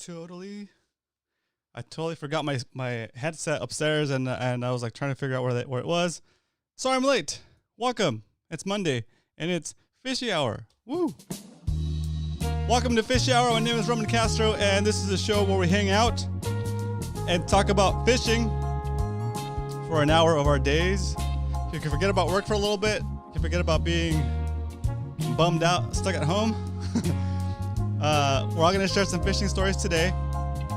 I totally forgot my headset upstairs, and I was like trying to figure out where it was. Sorry I'm late. Welcome. It's Monday, and it's Fishy Hour. Woo! Welcome to Fishy Hour. My name is Roman Castro, and this is a show where we hang out and talk about fishing for an hour of our days. You can forget about work for a little bit. You can forget about being bummed out, stuck at home. We're all going to share some fishing stories today,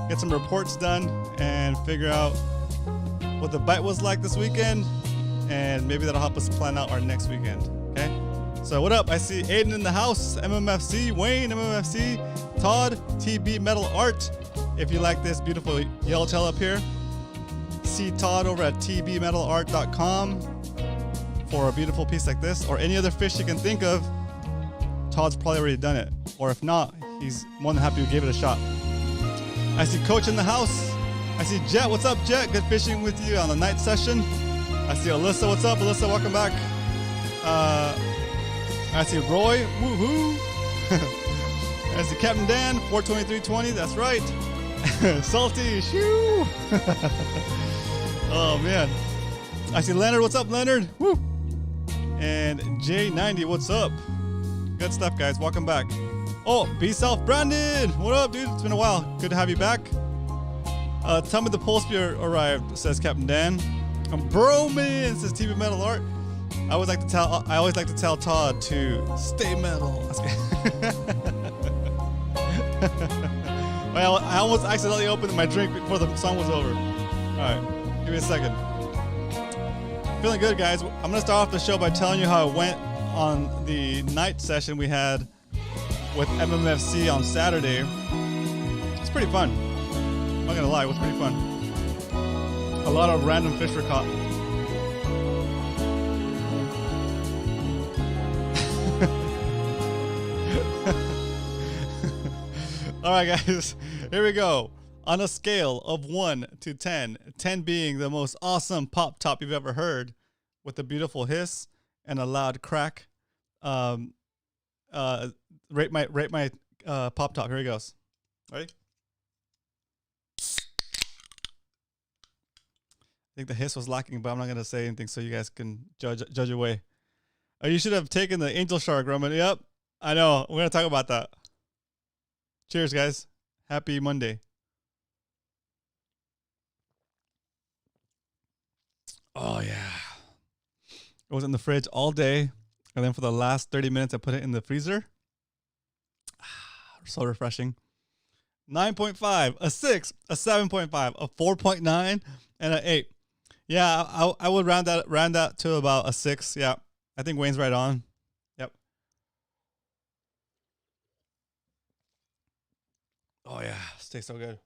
get some reports done, and figure out what the bite was like this weekend, and maybe that'll help us plan out our next weekend. Okay? So what up? I see Aiden in the house, MMFC, Wayne, MMFC, Todd, TB Metal Art. If you like this beautiful yellowtail up here, see Todd over at tbmetalart.com for a beautiful piece like this, or any other fish you can think of. Todd's probably already done it, or if not, he's more than happy to give it a shot. I see Coach in the house. I see Jet. What's up, Jet? Good fishing with you on the night session. I see Alyssa. What's up, Alyssa? Welcome back. I see Roy. Woohoo! I see Captain Dan. 42320. That's right. Salty. Shoo! Oh man. I see Leonard. What's up, Leonard? Woo! And J90. What's up? Good stuff, guys. Welcome back. Oh, Be Self Brandon. What up, dude? It's been a while. Good to have you back. Tell me the pole spear arrived, says Captain Dan. Bro man, says TV Metal Art. I always like to tell Todd to stay metal. Well, I almost accidentally opened my drink before the song was over. All right, give me a second. Feeling good, guys. I'm gonna start off the show by telling you how it went on the night session we had with MMFC on Saturday. It's pretty fun. I'm not gonna lie, it was pretty fun. A lot of random fish were caught. All right, guys, here we go. On a scale of 1 to 10, 10 being the most awesome pop top you've ever heard, with a beautiful hiss and a loud crack. Rate my pop top. Here he goes. Ready? I think the hiss was lacking, but I'm not gonna say anything so you guys can judge away. Oh, you should have taken the angel shark, Roman. Yep, I know. We're gonna talk about that. Cheers, guys. Happy Monday. Oh yeah. It was in the fridge all day, and then for the last 30 minutes, I put it in the freezer. So refreshing. 9.5, a 6, a 7.5, a 4.9, and an 8. Yeah, I would round that to about a 6. Yeah, I think Wayne's right on. Yep. Oh yeah, this tastes so good.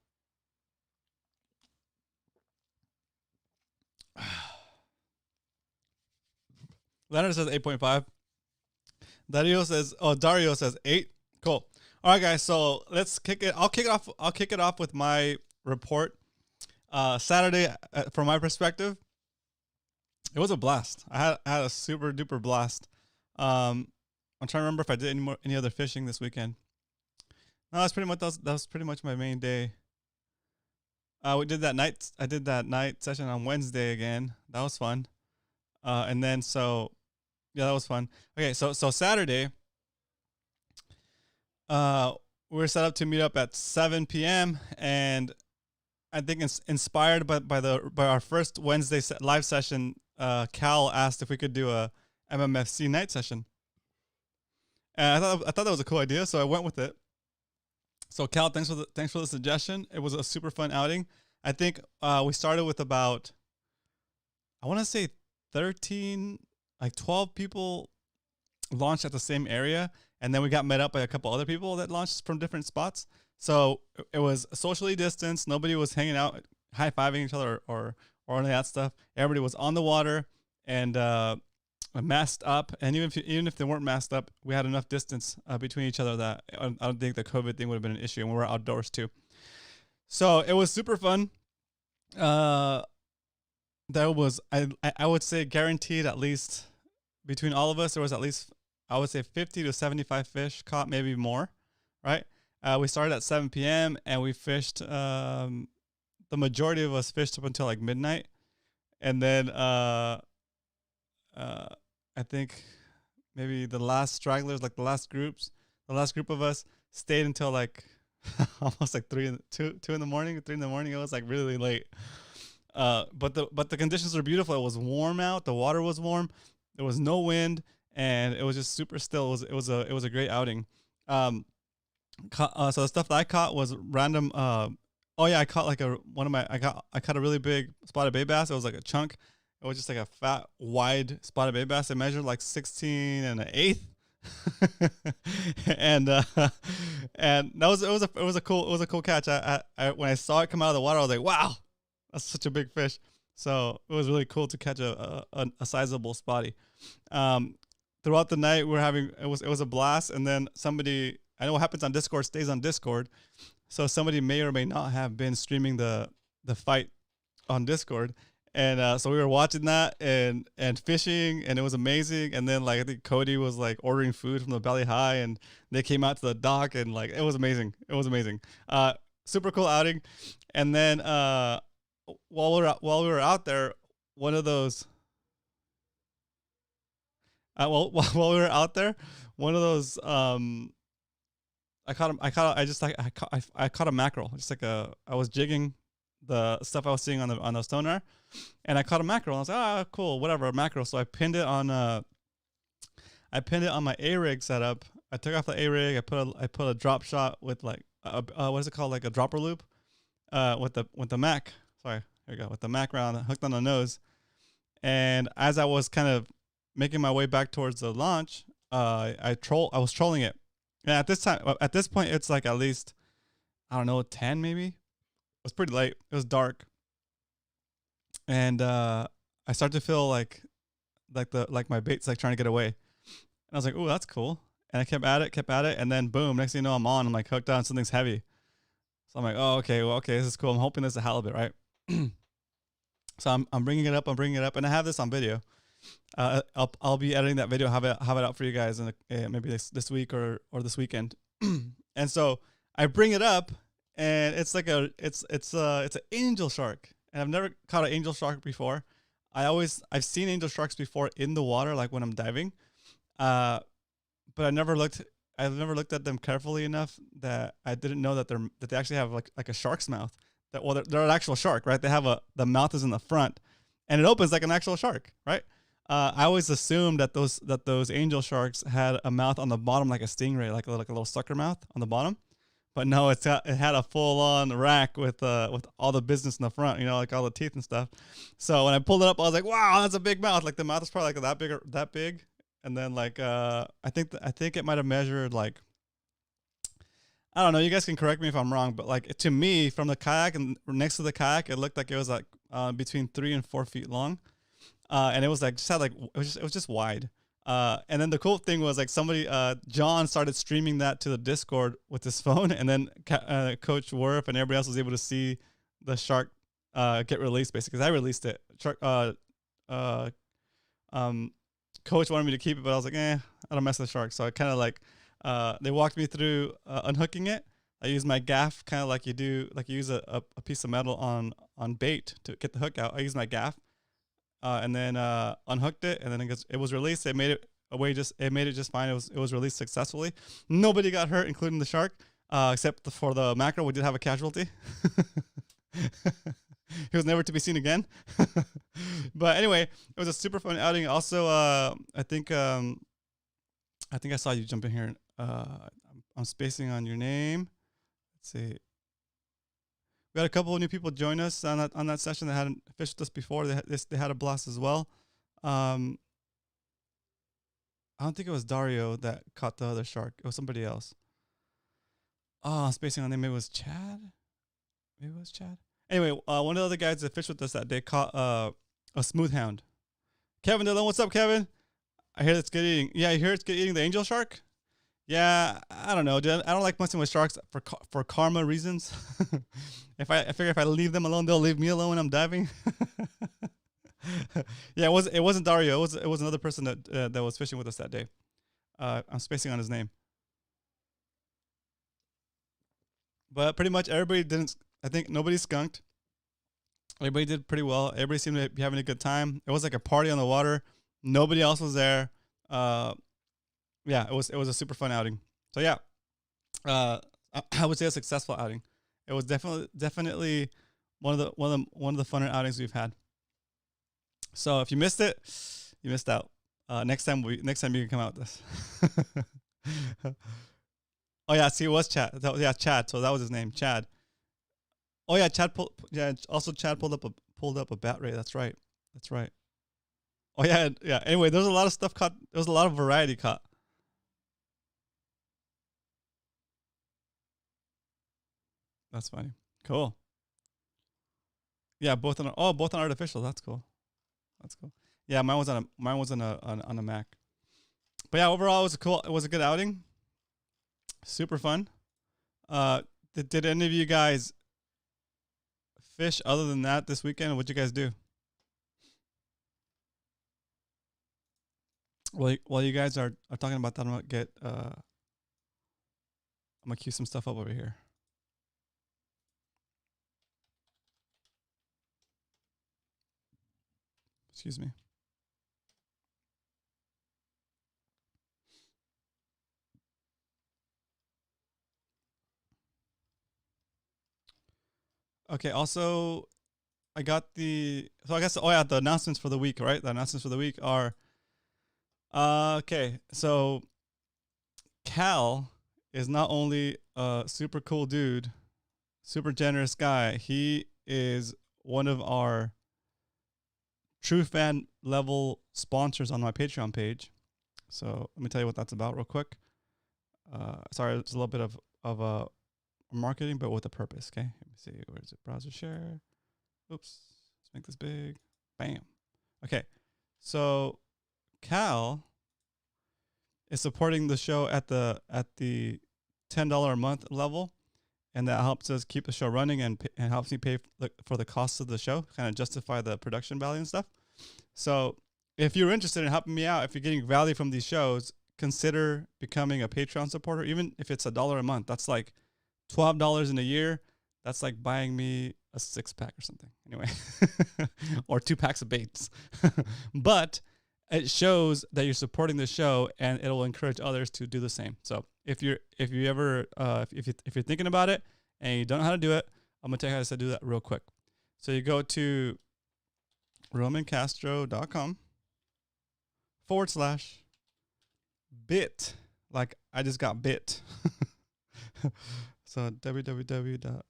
Leonard says 8.5. Dario says 8. Cool. All right, guys. So let's kick it. I'll kick it off with my report. Saturday, from my perspective, it was a blast. I had a super duper blast. I'm trying to remember if I did any other fishing this weekend. No, that was pretty much my main day. We did that night. I did that night session on Wednesday again. That was fun. And then yeah, that was fun. Okay, so Saturday, we were set up to meet up at 7 p.m. and I think inspired by our first Wednesday live session, Cal asked if we could do a MMFC night session, and I thought that was a cool idea, so I went with it. So Cal, thanks for the suggestion. It was a super fun outing. I think we started with about, I want to say 12 people launched at the same area, and then we got met up by a couple other people that launched from different spots. So it was socially distanced. Nobody was hanging out, high-fiving each other or any of that stuff. Everybody was on the water and masked up. And even if they weren't masked up, we had enough distance between each other that I don't think the COVID thing would have been an issue. And we were outdoors too. So it was super fun. That was, I would say, guaranteed at least between all of us, there was at least, I would say 50 to 75 fish caught, maybe more, right? We started at 7 p.m. and we fished. The majority of us fished up until like midnight, and then I think maybe the last stragglers, like the last group of us stayed until like almost like 2 in the morning, 3 in the morning. It was like really late. But the conditions were beautiful. It was warm out. The water was warm. There was no wind, and it was just super still. It was a great outing. So the stuff that I caught was random. Oh yeah, I caught like I caught a really big spotted bay bass. It was like a chunk. It was just like a fat, wide spotted bay bass. It measured like 16 and an eighth. and that was it was a cool catch. I when I saw it come out of the water, I was like, wow, that's such a big fish. So it was really cool to catch a sizable spotty. Throughout the night, it was a blast. And then somebody, I know what happens on Discord stays on Discord. So somebody may or may not have been streaming the fight on Discord. And so we were watching that and fishing, and it was amazing. And then like I think Cody was like ordering food from the Belly High, and they came out to the dock, and like it was amazing. It was amazing. Super cool outing. And then while we were out there, one of those while we were out there, one of those I caught a mackerel. Just like I was jigging the stuff I was seeing on the sonar, and I caught a mackerel. I was like, ah, cool, whatever, a mackerel. So I pinned it on my A-rig setup. I took off the A-rig. I put a drop shot with like what is it called, like a dropper loop, with the Mac. Sorry, here we go, with the Mac round hooked on the nose. And as I was kind of making my way back towards the launch, I was trolling it. And at this point, it's like at least, I don't know, 10 maybe. It was pretty late. It was dark. And I started to feel like my bait's like trying to get away. And I was like, "Ooh, that's cool." And I kept at it, and then boom, next thing you know, I'm like hooked on, something's heavy. So I'm like, "Oh, okay, well, okay, this is cool. I'm hoping this is a halibut, right?" So I'm bringing it up, and I have this on video. I'll be editing that video, have it out for you guys in maybe this week or this weekend. And so I bring it up, and it's like it's an angel shark, and I've never caught an angel shark before. I've seen angel sharks before in the water, like when I'm diving, but I've never looked at them carefully enough that I didn't know that they actually have like a shark's mouth. They're an actual shark, right? They have the mouth is in the front, and it opens like an actual shark, right? I always assumed that those angel sharks had a mouth on the bottom like a stingray, like a little sucker mouth on the bottom. But no, it had a full-on rack with all the business in the front, like all the teeth and stuff. So when I pulled it up, I was like, "Wow, that's a big mouth!" Like the mouth is probably like that big, and then like I think it might have measured like, I don't know. You guys can correct me if I'm wrong, but like to me, from the kayak and next to the kayak, it looked like it was like between 3 and 4 feet long, and it was like it was just wide. And then the cool thing was like somebody, John started streaming that to the Discord with his phone, and then Coach Werf and everybody else was able to see the shark get released, basically. Because I released it. Coach wanted me to keep it, but I was like, I don't mess with the shark. So I kind of like, they walked me through unhooking it. I used my gaff, kind of like you use a piece of metal on bait to get the hook out. I used my gaff. And then unhooked it, and then it was released. It made it just fine. It was released successfully. Nobody got hurt, including the shark, except for the mackerel. We did have a casualty. He was never to be seen again. But anyway, it was a super fun outing. Also, I think I saw you jump in here. I'm spacing on your name. Let's see. We had a couple of new people join us on that session that hadn't fished with us before. They had a blast as well. I don't think it was Dario that caught the other shark. It was somebody else. Oh, I'm spacing on them. Maybe it was Chad. Anyway, one of the other guys that fished with us that day caught a smooth hound. Kevin Dillon, what's up, Kevin? I hear it's good eating. Yeah, I hear it's good eating the angel shark. Yeah, I don't know, dude. I don't like messing with sharks for karma reasons. I figure if I leave them alone, they'll leave me alone when I'm diving. Yeah, it wasn't Dario. It was another person that was fishing with us that day. I'm spacing on his name. But pretty much everybody didn't. I think nobody skunked. Everybody did pretty well. Everybody seemed to be having a good time. It was like a party on the water. Nobody else was there. Yeah, it was a super fun outing. So yeah, I would say a successful outing. It was definitely one of the funner outings we've had. So if you missed it, you missed out. Next time you can come out with this. Oh yeah, see, it was Chad. Chad. So that was his name, Chad. Oh yeah, Chad pulled up a bat rate. That's right. Oh yeah. Anyway, there's a lot of stuff caught. There was a lot of variety caught. That's funny. Cool. Yeah, both on artificial. That's cool. Yeah, mine was on a Mac. But yeah, overall it was a good outing. Super fun. Did any of you guys fish other than that this weekend? What'd you guys do? While you guys are talking about that, I'm gonna cue some stuff up over here. Excuse me. Okay, also I got the announcements for the week, right? The announcements for the week are okay. So Cal is not only a super cool dude, super generous guy, he is one of our true fan level sponsors on my Patreon page. So let me tell you what that's about real quick. Sorry, it's a little bit of marketing, but with a purpose. Okay, let me see. Where is it? Browser share. Oops. Let's make this big. Bam. Okay. So Cal is supporting the show at the $10 a month level, and that helps us keep the show running and helps me pay for the costs of the show, kind of justify the production value and stuff. So if you're interested in helping me out, if you're getting value from these shows, consider becoming a Patreon supporter. Even if it's $1 a month, that's like $12 in a year. That's like buying me a 6-pack or something. Anyway, or 2 packs of baits. But it shows that you're supporting the show, and it'll encourage others to do the same. So if you're thinking about it and you don't know how to do it, I'm gonna tell you how to do that real quick. So you go to romancastro.com/bit, like I just got bit. So www.http.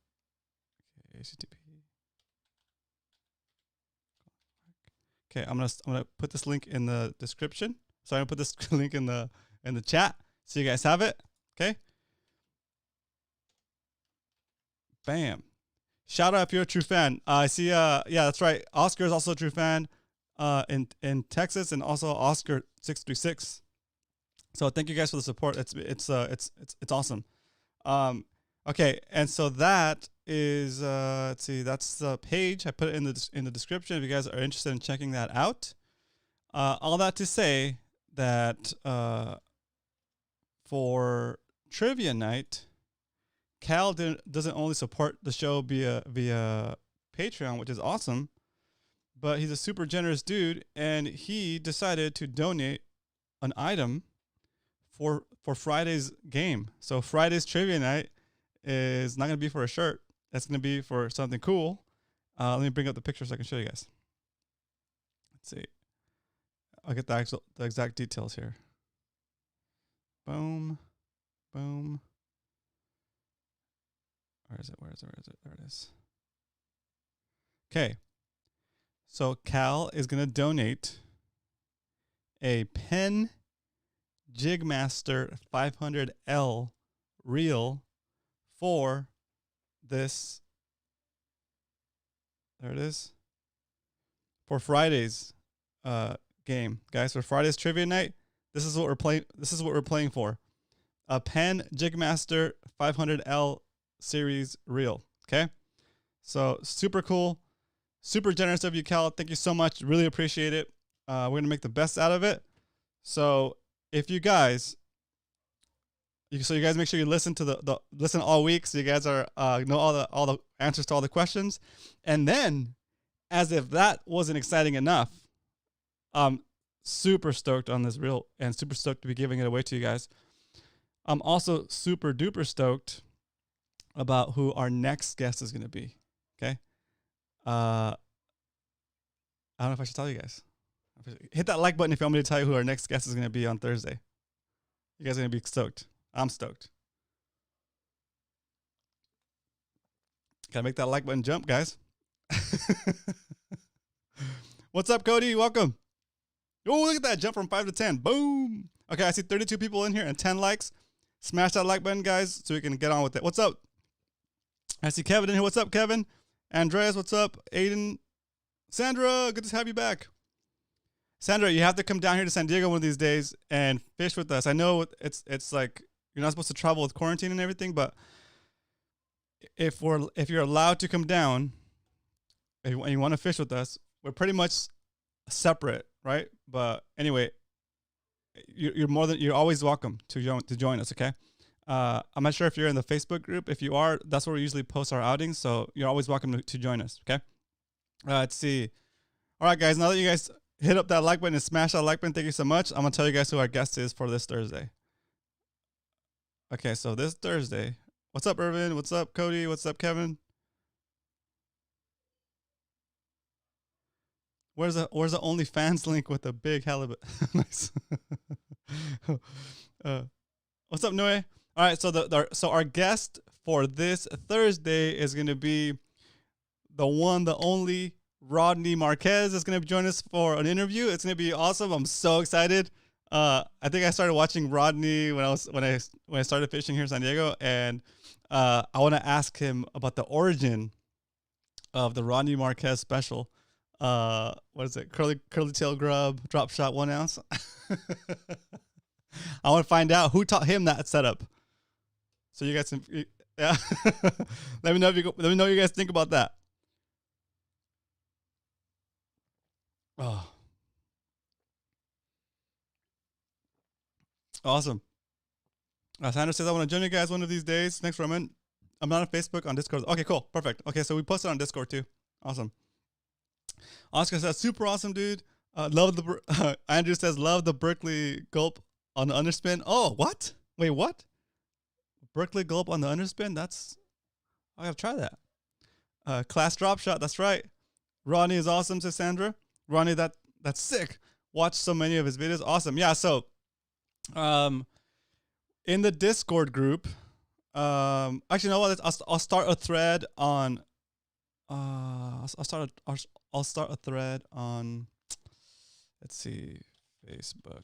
Okay, I'm gonna put this link in the description. So I'm gonna put this link in the chat so you guys have it. Okay. Bam. Shout out if you're a true fan. I see. Yeah, that's right. Oscar is also a true fan. In Texas, and also Oscar 636. So thank you guys for the support. It's awesome. Okay, and so that is let's see, that's the page. I put it in the description if you guys are interested in checking that out. All that to say that for trivia night, Cal doesn't only support the show via Patreon, which is awesome, but he's a super generous dude, and he decided to donate an item for Friday's game. So Friday's trivia night is not going to be for a shirt. It's going to be for something cool. Let me bring up the picture so I can show you guys. Let's see. I'll get the exact details here. Boom. Boom. Where is it? There it is. Okay. So Cal is going to donate a Penn Jigmaster 500L reel for this. There it is. For Friday's game, guys. For Friday's trivia night, this is what we're playing. This is what we're playing for. A Penn Jigmaster 500L series reel. Okay. So super cool, super generous of you, Cal. Thank you so much. Really appreciate it. We're gonna make the best out of it. So if you guys, So you guys make sure you listen to the listen all week, so you guys are know all the answers to all the questions. And then, as if that wasn't exciting enough, I'm super stoked on this reel and super stoked to be giving it away to you guys. I'm also super duper stoked about who our next guest is going to be. Okay. I don't know if I should tell you guys. Hit that like button if you want me to tell you who our next guest is going to be on Thursday. You guys are going to be stoked. I'm stoked. Gotta make that like button jump, guys. What's up, Cody? Welcome. Oh, look at that jump from 5 to 10. Boom. Okay, I see 32 people in here and 10 likes. Smash that like button, guys, so we can get on with it. What's up? I see Kevin in here. What's up, Kevin? Andreas, what's up? Aiden. Sandra, good to have you back. Sandra, you have to come down here to San Diego one of these days and fish with us. I know it's like you're not supposed to travel with quarantine and everything, but if you're allowed to come down and you want to fish with us, we're pretty much separate, right? But anyway, you're always welcome to join us. Okay. I'm not sure if you're in the Facebook group. If you are, that's where we usually post our outings. So you're always welcome to join us. Okay. Let's see. All right, guys. Now that you guys hit up that like button and smash that like button, thank you so much. I'm gonna tell you guys who our guest is for this Thursday. Okay, so this Thursday. What's up, Irvin? What's up, Cody? What's up, Kevin? Where's the OnlyFans link with the big halibut? Nice. What's up, Noe? All right, so our guest for this Thursday is going to be the one, the only Rodney Marquez is going to join us for an interview. It's going to be awesome. I'm so excited. I think I started watching Rodney when I started fishing here in San Diego, and I want to ask him about the origin of the Rodney Marquez special. What is it? Curly tail grub, drop shot 1 ounce. I want to find out who taught him that setup. So you guys can, yeah. Let me know what you guys think about that. Oh, awesome. Sandra says I want to join you guys one of these days. Thanks, Roman. I'm not on Facebook, on Discord. Okay, cool, perfect. Okay, so we posted on Discord too. Awesome. Oscar says super awesome, dude. Love the Andrew says love the Berkeley gulp on the underspin. Oh, what? Wait, what? Berkeley gulp on the underspin? I gotta try that. Class drop shot. That's right. Ronnie is awesome, says Sandra. Ronnie, that's sick. Watch so many of his videos. Awesome. Yeah. So, in the Discord group, actually, you know what? I'll start a thread on. I'll start a thread on. Let's see, Facebook.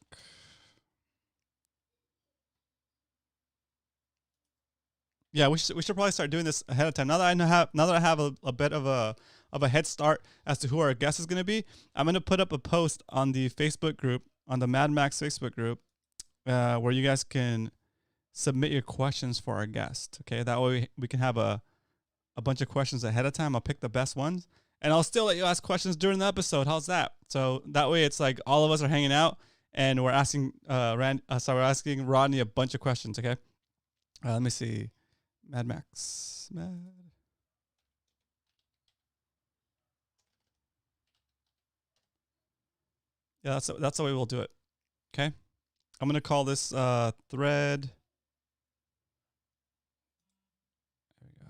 Yeah, we should probably start doing this ahead of time. Now that I have a bit of a head start as to who our guest is going to be, I'm going to put up a post on the Facebook group, on the Mad Max Facebook group, where you guys can submit your questions for our guest. Okay, that way we can have a bunch of questions ahead of time. I'll pick the best ones, and I'll still let you ask questions during the episode. How's that? So that way it's like all of us are hanging out and we're asking we're asking Rodney a bunch of questions. Okay, let me see. Mad Max. Yeah, that's the way we'll do it. Okay. I'm gonna call this thread. There we go.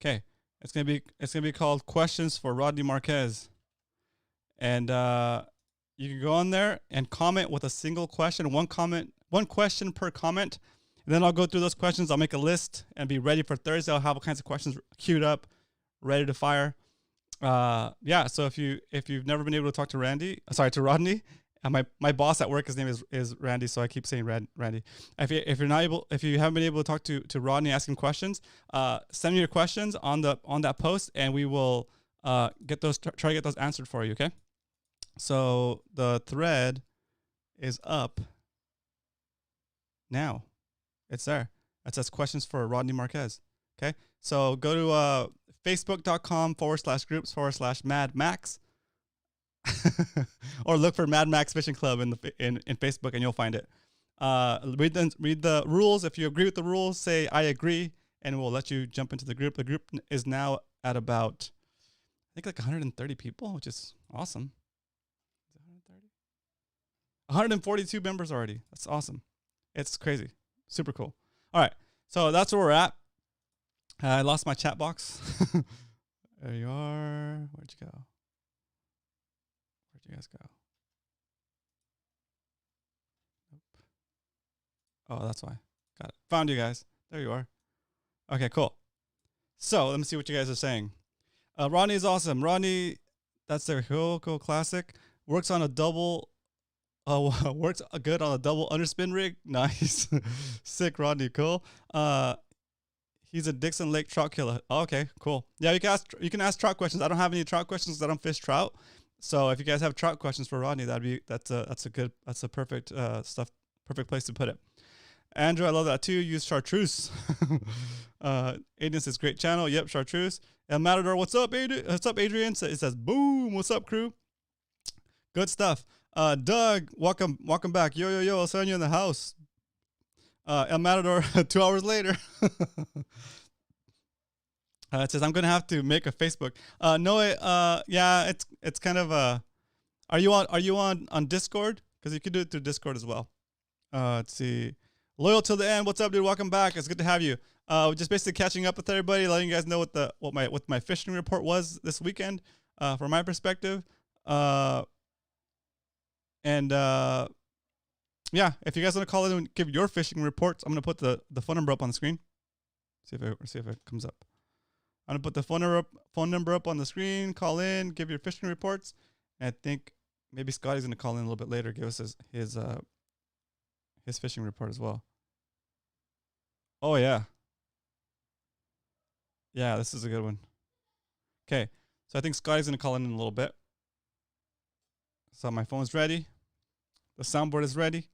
Okay. It's gonna be called Questions for Rodney Marquez. And you can go on there and comment with a single question, one question per comment. And then I'll go through those questions. I'll make a list and be ready for Thursday. I'll have all kinds of questions queued up, ready to fire. Yeah. So if you've never been able to talk to Rodney, and my boss at work, his name is Randy, so I keep saying Randy. If you haven't been able to talk to Rodney, ask him questions, send me your questions on that post, and we will try to get those answered for you. Okay. So the thread is up now. It's there. It says questions for Rodney Marquez. Okay. So go to facebook.com/groups/Mad Max. or look for Mad Max Fishing Club in Facebook and you'll find it. Read the rules. If you agree with the rules, say I agree, and we'll let you jump into the group. The group is now at about, I think, like 130 people, which is awesome. 130? 142 members already. That's awesome. It's crazy. Super cool. All right. So that's where we're at. I lost my chat box. There you are. Where'd you go? Where'd you guys go? Nope. Oh, that's why. Got it. Found you guys. There you are. Okay, cool. So let me see what you guys are saying. Ronnie is awesome. Ronnie, that's their cool classic. Works on a double. Works good on a double underspin rig. Nice. Sick, Ronnie. Cool. He's a Dixon Lake trout killer. Oh, okay, cool. Yeah, you can ask trout questions. I don't have any trout questions because I don't fish trout. So if you guys have trout questions for Rodney, that's a perfect perfect place to put it. Andrew, I love that too. Use chartreuse. Aiden says great channel. Yep, chartreuse. El Matador, what's up, Adrian? What's up, Adrian? It says boom. What's up, crew? Good stuff. Doug, welcome back. Yo, I'll send you in the house. El Matador, 2 hours later. It says I'm gonna have to make a Facebook. No, yeah, it's kind of Are you on Discord? Because you can do it through Discord as well. Let's see. Loyal till the end. What's up, dude? Welcome back. It's good to have you. Just basically catching up with everybody, letting you guys know what my fishing report was this weekend, from my perspective. Yeah, if you guys want to call in and give your fishing reports, I'm gonna put the phone number up on the screen. See if it comes up. I'm gonna put the phone number up on the screen. Call in, give your fishing reports. And I think maybe Scotty's gonna call in a little bit later, give us his fishing report as well. Oh yeah. Yeah, this is a good one. Okay, so I think Scotty's gonna call in a little bit. So my phone's ready. The soundboard is ready.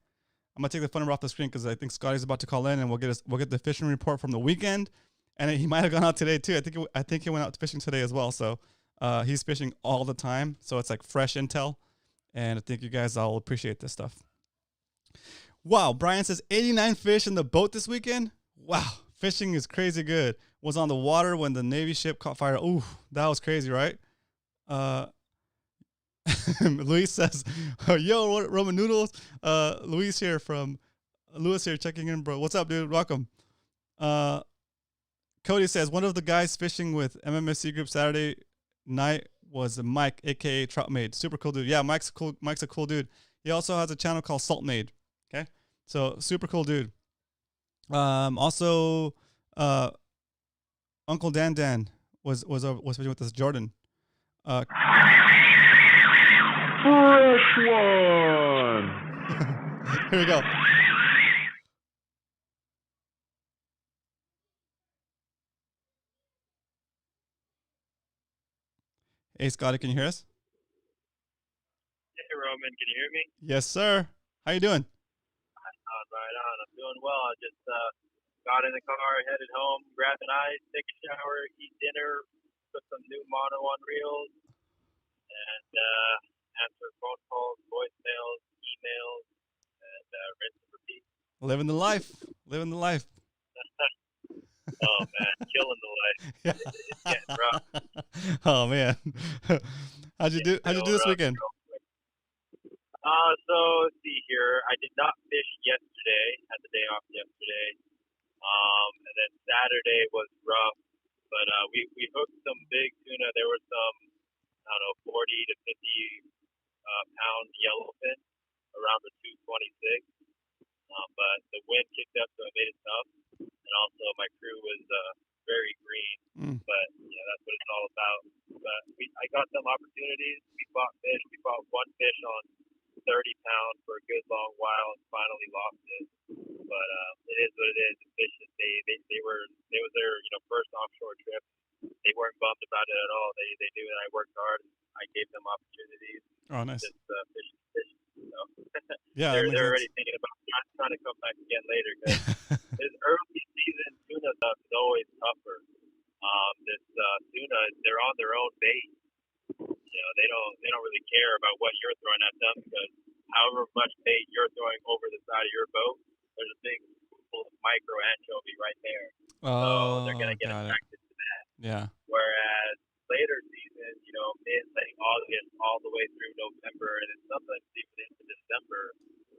I'm gonna take the phone number off the screen because I think Scotty's about to call in, and we'll get the fishing report from the weekend. And he might have gone out today too. I think he went out fishing today as well. So he's fishing all the time, so it's like fresh intel. And I think you guys all appreciate this stuff. Wow, Brian says 89 fish in the boat this weekend. Wow, fishing is crazy good. Was on the water when the Navy ship caught fire. Ooh, that was crazy, right? Luis says, yo, what, Roman noodles. Luis here checking in, bro. What's up, dude? Welcome. Cody says, one of the guys fishing with MMSC group Saturday night was Mike, aka Troutmade. Super cool dude. Yeah, Mike's a cool dude. He also has a channel called Saltmade. Okay, so super cool dude. Also, Uncle Dan was fishing with us, Jordan. Fresh one. Here we go. Hey, Scotty, can you hear us? Hey, Roman, can you hear me? Yes, sir. How you doing? Right on. I'm doing well. I just got in the car, headed home, grabbed an ice, take a shower, eat dinner, put some new mono on reels, and answer phone calls, voicemails, emails, and rinse and repeat. Living the life. Oh, man, killing the life. It's getting rough. Oh man, how'd you do this weekend? So let's see here. I did not fish yesterday. Had the day off yesterday. And then Saturday was rough, but we hooked some big tuna. There were some, I don't know, 40 to 50 pound yellowfin around the 226. But the wind kicked up, so it made it tough. And also my crew was very green. But yeah, that's what it's all about. But I got some opportunities. We fought fish. We fought one fish on 30 pounds for a good long while and finally lost it. But it is what it is. The fish, they was their first offshore trip. They weren't bummed about it at all. They knew that I worked hard. I gave them opportunities. Oh, nice. Just fish. So yeah, they're already thinking about trying to come back again later. Because this early season tuna stuff is always tougher. This tuna, they're on their own bait. They don't really care about what you're throwing at them because however much bait you're throwing over the side of your boat, there's a big pool of micro anchovy right there. So they're Oh, gonna get got it. attracted to that. Yeah. Whereas later seasons, mid late August all the way through November and then sometimes even into December,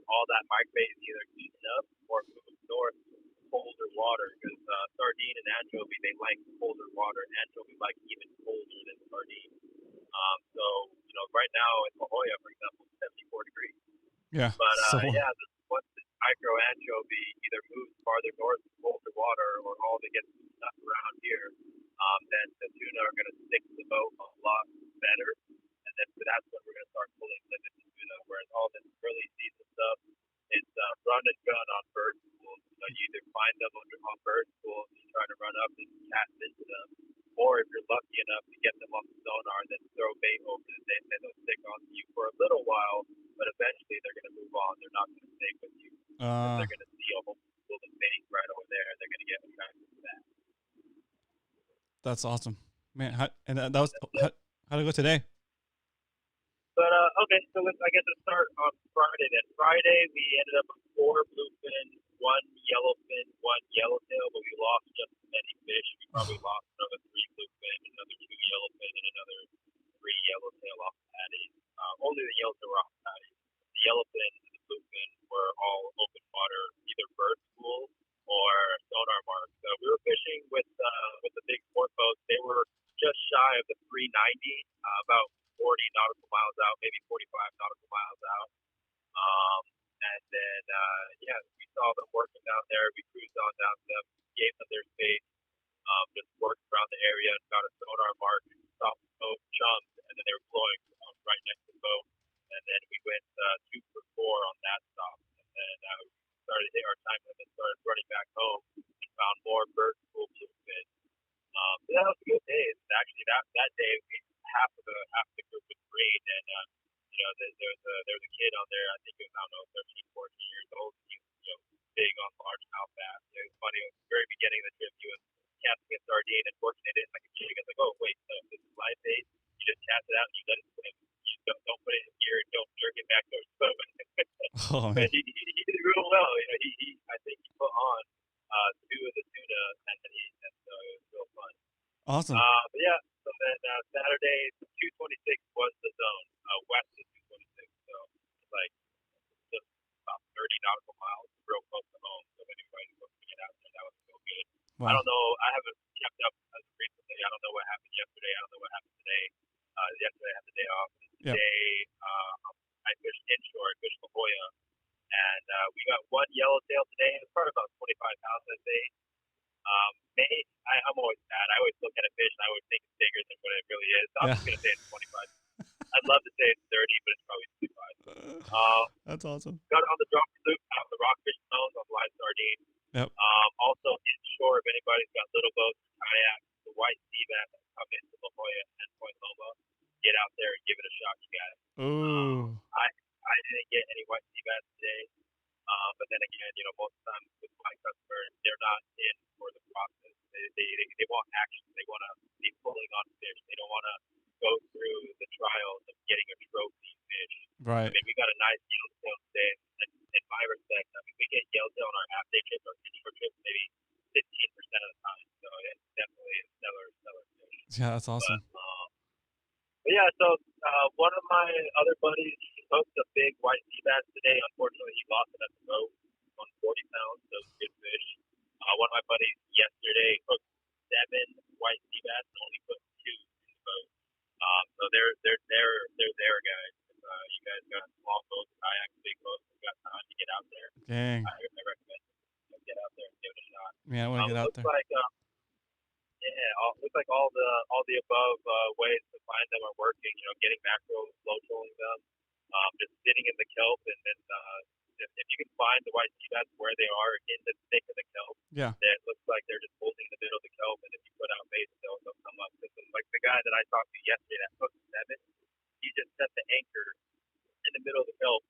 all that microbait is either eaten up or moved north to colder water because sardine and anchovy they like colder water. Anchovy like even colder than sardine. So right now in La Jolla, for example, it's 74 degrees. Yeah. But So once the micro anchovy either moves farther north to colder water or all of it gets stuck around here, then the tuna are going to stick to the boat a lot better. And then that's when we're going to start pulling limits of tuna. Whereas all this early season stuff, it's run and gun on bird schools. You either find them on bird schools and you try to run up and cast into them, or if you're lucky enough to get them on the sonar, then throw bait over the day and they'll stick on to you for a little while, but eventually they're going to move on. They're not going to stay with you. They're going to see a whole pool of bait right over there, and they're going to get attracted to that. that's awesome, man. That was how to go today. But okay, so I guess let's start on Friday then. Friday we ended up with 4 bluefin, 1 yellowfin, 1 yellowtail, but we lost just as many fish. We probably lost another 3 bluefin, another 2 yellowfin, and another 3 yellowtail off patties. Only the yellowtail were off patties. The yellowfin and the bluefin were all open water, either bird school or sonar marks. So we were fishing with the big sport boats. They were just shy of the 390, about 40 nautical miles out, maybe 45 nautical miles out. And then, we saw them working down there. We cruised on down to them, gave them their space, just worked around the area and got a sonar mark, stopped the boat, jumped, and then they were blowing right next to the boat. And then we went 2 for 4 on that stop. And then we started to hit our time limit, started running back home, and found more bird school bluefin. That was a good day. Actually, that day half the group was green, and there was a kid on there. I think he was, I don't know, 13, 14 years old. He was big on largemouth bass. It was funny. At the very beginning of the trip, he was casting a sardine and working it in like a jig. I was like, oh wait, so this is live bait. You just cast it out and you let it swim. You don't put it in gear and don't jerk it back towards the boat. Oh, But he did real well. I think he put on 2 of the tuna, and so it was real fun. awesome. But yeah, so then Saturday, 226 was the zone, west of 226. So it's like just about 30 nautical miles, real close to home. So if anybody's looking to get out there, that was so good. Wow. I don't know. I haven't kept up as of recently. I don't know what happened yesterday. I don't know what happened today. Yesterday I had the day off. Today I fished inshore. I fished La Jolla. And we got 1 yellowtail today. It's probably about 25 pounds, I'd say. I'm always bad. I always look at a fish and I always think it's bigger than what it really is. So I'm just going to say it's 25. I'd love to say it's 30, but it's probably 25. That's awesome. Got it on the dropper loop, out the rockfish zones on live sardine. Yep. Also inshore, if anybody's got little boats or kayaks, the white sea bass that come into La Jolla and Point Loma, get out there and give it a shot, you guys. Ooh. I didn't get any white sea bass today. But then again, most of the time with my customers, they're not in for the process. They want action. They want to be pulling on fish. They don't want to go through the trials of getting a trophy fish. Right. I mean, we got a nice yellowtail today. And in my respect, I mean, we get yellowtail on our half day trips or inshore trips maybe 15% of the time. So it's definitely a stellar fish. Yeah, that's awesome. But yeah, so one of my other buddies hooked a big white sea bass today. Unfortunately, he lost it at the boat on 40 pounds. So it was a good fish. One of my buddies yesterday hooked 7 white sea bass and only put 2 in the boat. So they're there, guys. If you guys got small boats, kayaks, big boats, you got time to get out there. Dang. I recommend get out there and give it a shot. Yeah, I want to get out there. Looks like all the above ways to find them are working. Getting mackerel, slow trolling them, just sitting in the kelp, and then if you can find the white sea bass where they are in the thick of the kelp, Yeah. then it looks like they're just holding in the middle of the kelp, and if you put out bait, they'll come up. Like the guy that I talked to yesterday that hooked 7, he just set the anchor in the middle of the kelp,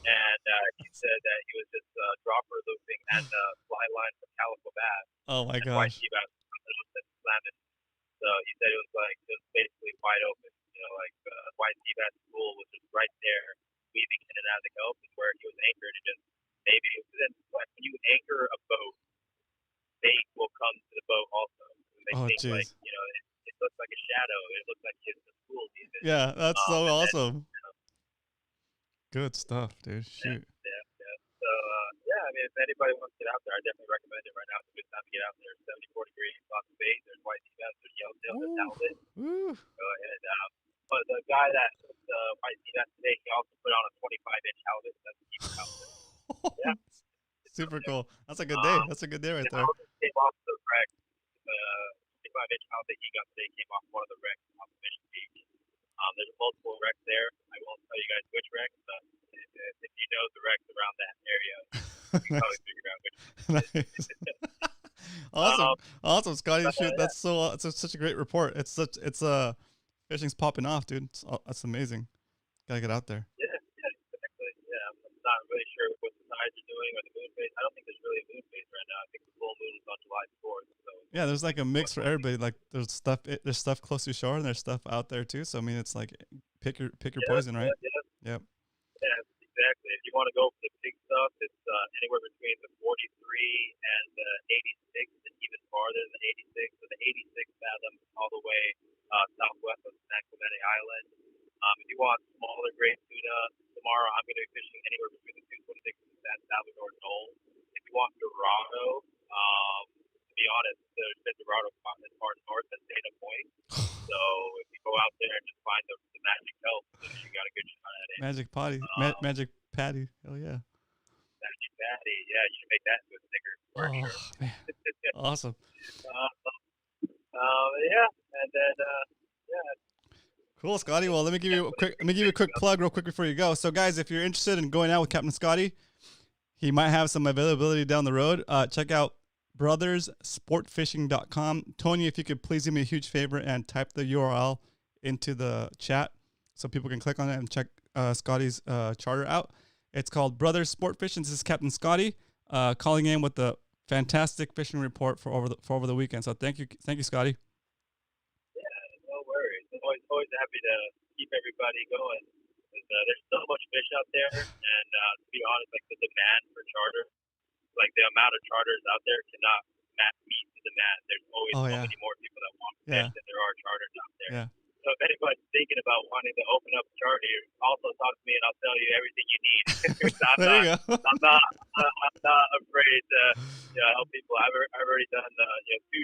and he said that he was just dropper looping and fly line for calico bass. Oh my and gosh. white sea bass slamming. So he said it was like just basically wide open, like white sea bass school was just right there, weaving in and out of the Gulf, is where he was anchored. And just maybe then when you anchor a boat, bait will come to the boat also. And they Oh, think like jeez. it looks like a shadow. It looks like it's the school even. Yeah, that's so And then, awesome. Good stuff, dude. Shoot. yeah. So yeah, I mean, if anybody wants to get out there, I definitely recommend it right now. It's a good time to get out there. 74 degrees, lots of bait. There's white sea bass, there's yellowtail, there's halibut. Woo. Go ahead. But the guy that took the white sea bass today, he also put on a 25-inch halibut. That's a keep out there. Yeah. Super cool. That's a good day. That's a good day right The there. halibut came off the wreck. The 25-inch halibut he got today came off one of the wrecks off the Mission Beach. There's multiple wrecks there. I won't tell you guys which wrecks, but if you know the wrecks around that area, you can probably figure out which. Nice. Awesome, Scotty. Shoot, that's so. It's such a great report. Fishing's popping off, dude. That's amazing. Gotta get out there. Yeah, exactly. Yeah, I'm not really sure what the tides are doing or the moon phase. I don't think there's really a moon phase right now. I think the full moon is on July 4th. So Yeah, there's like a mix for everybody. Like there's stuff close to shore and there's stuff out there too. So I mean, it's like pick your poison, right? Yeah. Yep. Yeah, exactly. If you want to go for the big stuff, it's anywhere between the 43 and the 86, and even farther than the 86. So the 86 fathoms all the way southwest of San Clemente Island. If you want smaller grade tuna, tomorrow I'm going to be fishing anywhere between the 226 and the San Salvador Knoll. If you want Dorado, to be honest, there's been Dorado as far north as Dana Point. So if you go out there and just find the magic kelp, you got a good shot at it. Magic potty, magic patty. Hell yeah. Magic patty, yeah, you should make that into a sticker for sure. Man. Awesome. Yeah, and then yeah. Cool, Scotty. Well, let me give you a quick plug real quick before you go. So, guys, if you're interested in going out with Captain Scotty, he might have some availability down the road. Check out brothersportfishing.com. Tony, if you could please do me a huge favor and type the URL into the chat so people can click on it and check Scotty's charter out. It's called Brothers Sport Fishing. This is Captain Scotty calling in with the fantastic fishing report for over the weekend. So thank you, Scotty. Yeah, no worries. Always happy to keep everybody going. There's so much fish out there, and to be honest, like the demand for charter, like the amount of charters out there cannot meet the demand. There's always so many more people that want fish than there are charters out there. Yeah. So if anybody's thinking about wanting to open up a charter, also talk to me and I'll tell you everything you need. I'm not afraid to help people. I've already done 2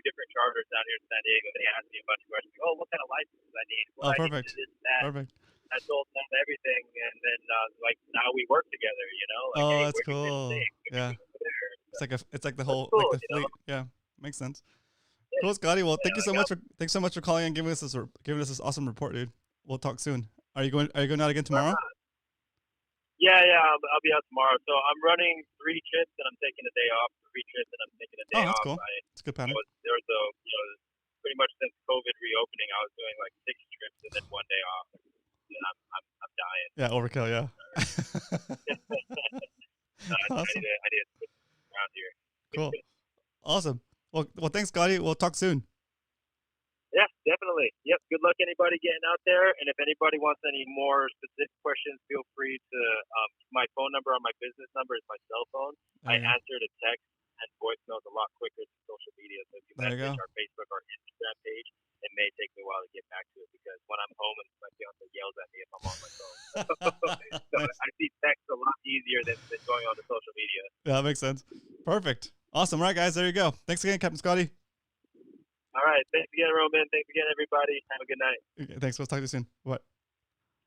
different charters down here in San Diego. They asked me a bunch of questions. Oh, what kind of licenses I need? Well, I perfect. need this, that. Perfect. I told them everything, and then like now we work together. Like, hey, that's cool. Yeah. It's like the whole cool, like the fleet. Yeah, makes sense. Cool, Scotty. Well, thanks so much for calling and giving us this awesome report, dude. We'll talk soon. Are you going out again tomorrow? Yeah, I'll be out tomorrow. So I'm running 3 trips and I'm taking a day off. 3 trips and I'm taking a day off. Oh, that's cool. It's a good pattern. There was pretty much since COVID reopening, I was doing like 6 trips and then 1 day off. And I'm dying. Yeah, overkill. Yeah. Awesome. I need to switch around here. Cool. Awesome. Well, thanks, Scotty. We'll talk soon. Yeah, definitely. Yep. Good luck, anybody getting out there. And if anybody wants any more specific questions, feel free to. My phone number on my business number is my cell phone. I answer to text and voicemails a lot quicker than social media. So if you message our Facebook or Instagram page, it may take me a while to get back to it because when I'm home and my fiance yells at me if I'm on my phone. So I see text a lot easier than going on to social media. Yeah, that makes sense. Perfect. Awesome. All right, guys. There you go. Thanks again, Captain Scotty. All right. Thanks again, Roman. Thanks again, everybody. Have a good night. Okay, thanks. We'll talk to you soon. What?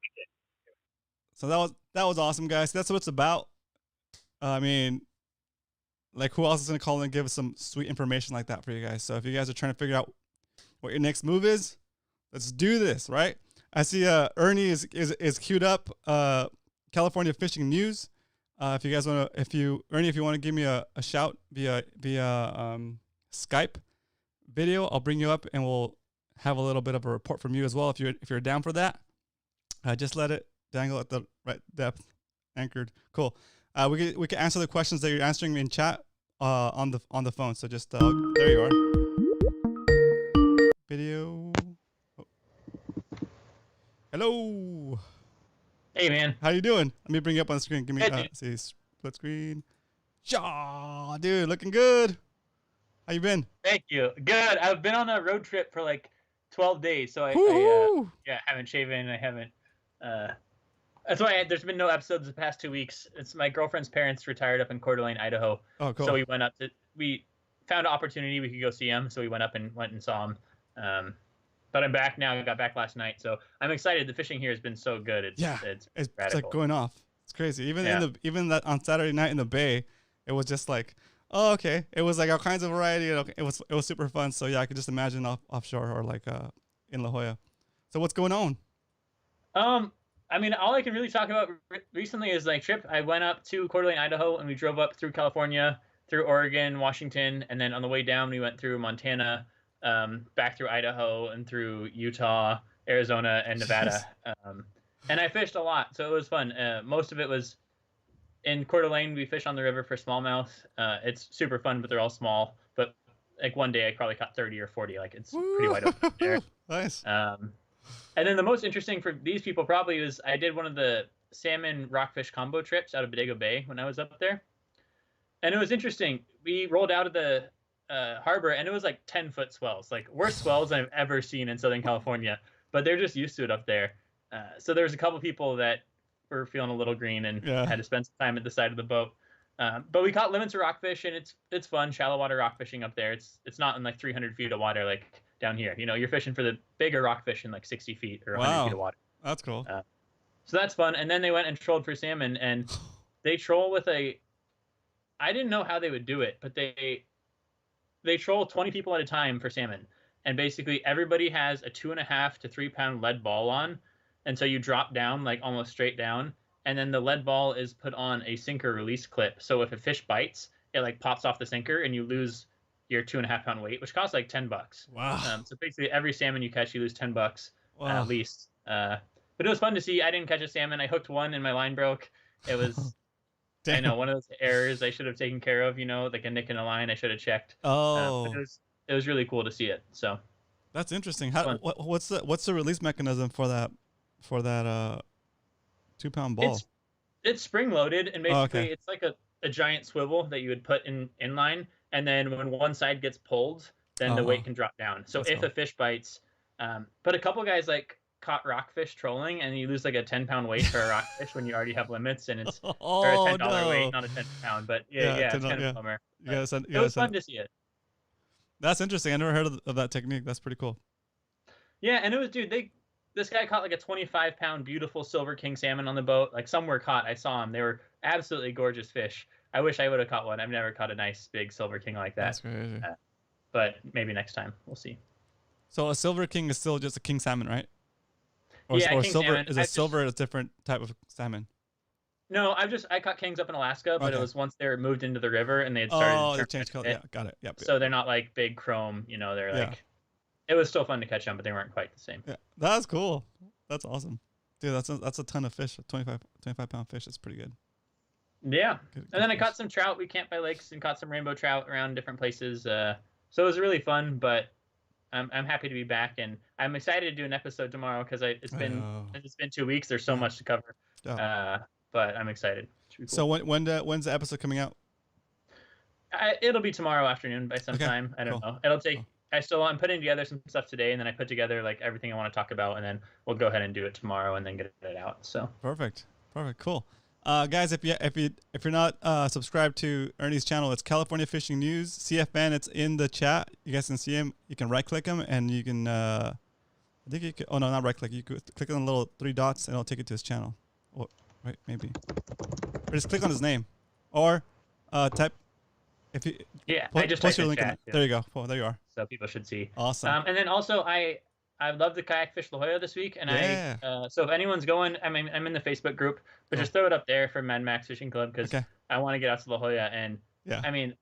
Okay. So that was awesome, guys. That's what it's about. I mean, like, who else is going to call in and give us some sweet information like that for you guys? So if you guys are trying to figure out what your next move is, let's do this, right? I see Ernie is queued up. California Fishing News. If you guys want to, Ernie, if you want to give me a shout via Skype video, I'll bring you up and we'll have a little bit of a report from you as well. If you're down for that, just let it dangle at the right depth, anchored. Cool. We can answer the questions that you're answering in chat on the phone. So just there you are. Video. Hello. Hey, man. How you doing? Let me bring you up on the screen. Give me Hey, see split screen. Yeah, dude, looking good. How you been? Thank you. Good. I've been on a road trip for like 12 days, so I haven't shaven. I haven't. That's why there's been no episodes the past 2 weeks. It's my girlfriend's parents retired up in Coeur d'Alene, Idaho. Oh, cool. So we found an opportunity we could go see them, so we went and saw them. But I'm back now. I got back last night, so I'm excited. The fishing here has been so good. It's like going off. It's crazy. Even even that on Saturday night in the bay, it was just like, oh, okay. It was like all kinds of variety. It was super fun. So yeah, I could just imagine offshore or like in La Jolla. So what's going on? I mean, all I can really talk about recently is like trip. I went up to Coeur d'Alene, Idaho, and we drove up through California, through Oregon, Washington, and then on the way down we went through Montana, back through Idaho and through Utah, Arizona, and Nevada. And I fished a lot, so it was fun. Most of it was in Coeur d'Alene. We fish on the river for smallmouth. It's super fun, but they're all small. But like one day I probably caught 30 or 40. Like it's pretty wide open there. Nice. And then the most interesting for these people probably was I did one of the salmon rockfish combo trips out of Bodego Bay when I was up there. And it was interesting. We rolled out of the harbor and it was like 10-foot swells, like worst swells I've ever seen in Southern California, but they're just used to it up there. So there was a couple people that were feeling a little green and had to spend some time at the side of the boat. But we caught limits of rockfish and it's fun, shallow water rock fishing up there. It's not in like 300 feet of water like down here. You know, you're fishing for the bigger rockfish in like 60 feet or 100 feet of water. That's cool. So that's fun. And then they went and trolled for salmon, and they troll with I didn't know how they would do it, but they troll 20 people at a time for salmon. And basically everybody has a 2.5 to 3 pound lead ball on. And so you drop down like almost straight down. And then the lead ball is put on a sinker release clip. So if a fish bites, it like pops off the sinker and you lose your 2.5 pound weight, which costs like $10. Wow. So basically every salmon you catch, you lose $10 wow. at least. But it was fun to see. I didn't catch a salmon. I hooked one and my line broke. It was, I know, one of those errors I should have taken care of, you know, like a nick in a line I should have checked. Oh. But it was really cool to see it. So that's interesting. What's the release mechanism for that 2 pound ball? It's spring loaded, and basically it's like a giant swivel that you would put in line, and then when one side gets pulled, then the weight can drop down. So if a fish bites, but a couple guys like caught rockfish trolling, and you lose like a 10-pound weight for a rockfish when you already have limits, and it's or a $10 weight, not a 10-pound. But it's kind of a bummer. It was fun to see it. That's interesting. I never heard of that technique. That's pretty cool. Yeah, and it was, dude, this guy caught like a 25-pound beautiful silver king salmon on the boat. Like some were caught. I saw them. They were absolutely gorgeous fish. I wish I would have caught one. I've never caught a nice big silver king like that. That's crazy. But maybe next time. We'll see. So a silver king is still just a king salmon, right? Or silver salmon. Is silver a different type of salmon? No, I caught kings up in Alaska, but it was once they were moved into the river and they had started. Oh, they changed color. Yeah, got it. Yep. So they're not like big chrome, you know. They're like, it was still fun to catch them, but they weren't quite the same. Yeah, that's cool. That's awesome, dude. That's a ton of fish. 25 pound fish. That's pretty good. Yeah, good and then I caught some trout. We camped by lakes and caught some rainbow trout around different places. So it was really fun, but I'm happy to be back, and I'm excited to do an episode tomorrow because it's been 2 weeks. There's so much to cover. But I'm excited. Cool. So when's the episode coming out? It'll be tomorrow afternoon by sometime. I don't know. It'll take. I'm putting together some stuff today, and then I put together like everything I want to talk about, and then we'll go ahead and do it tomorrow, and then get it out. So perfect, cool. Guys, if you're not subscribed to Ernie's channel, it's California Fishing News. CF Man, it's in the chat. You guys can see him. You can right click him, and you can. I think you can. Oh no, not right click. You could click on the little 3 dots, and it'll take you to his channel. Right, maybe. Or just click on his name, or type. If you I just post your link. There you go. Oh, there you are. So people should see. Awesome. And then also I love the kayak fish La Jolla this week, and so if anyone's going, I'm in the Facebook group, but just throw it up there for Mad Max Fishing Club because I want to get out to La Jolla, and I mean,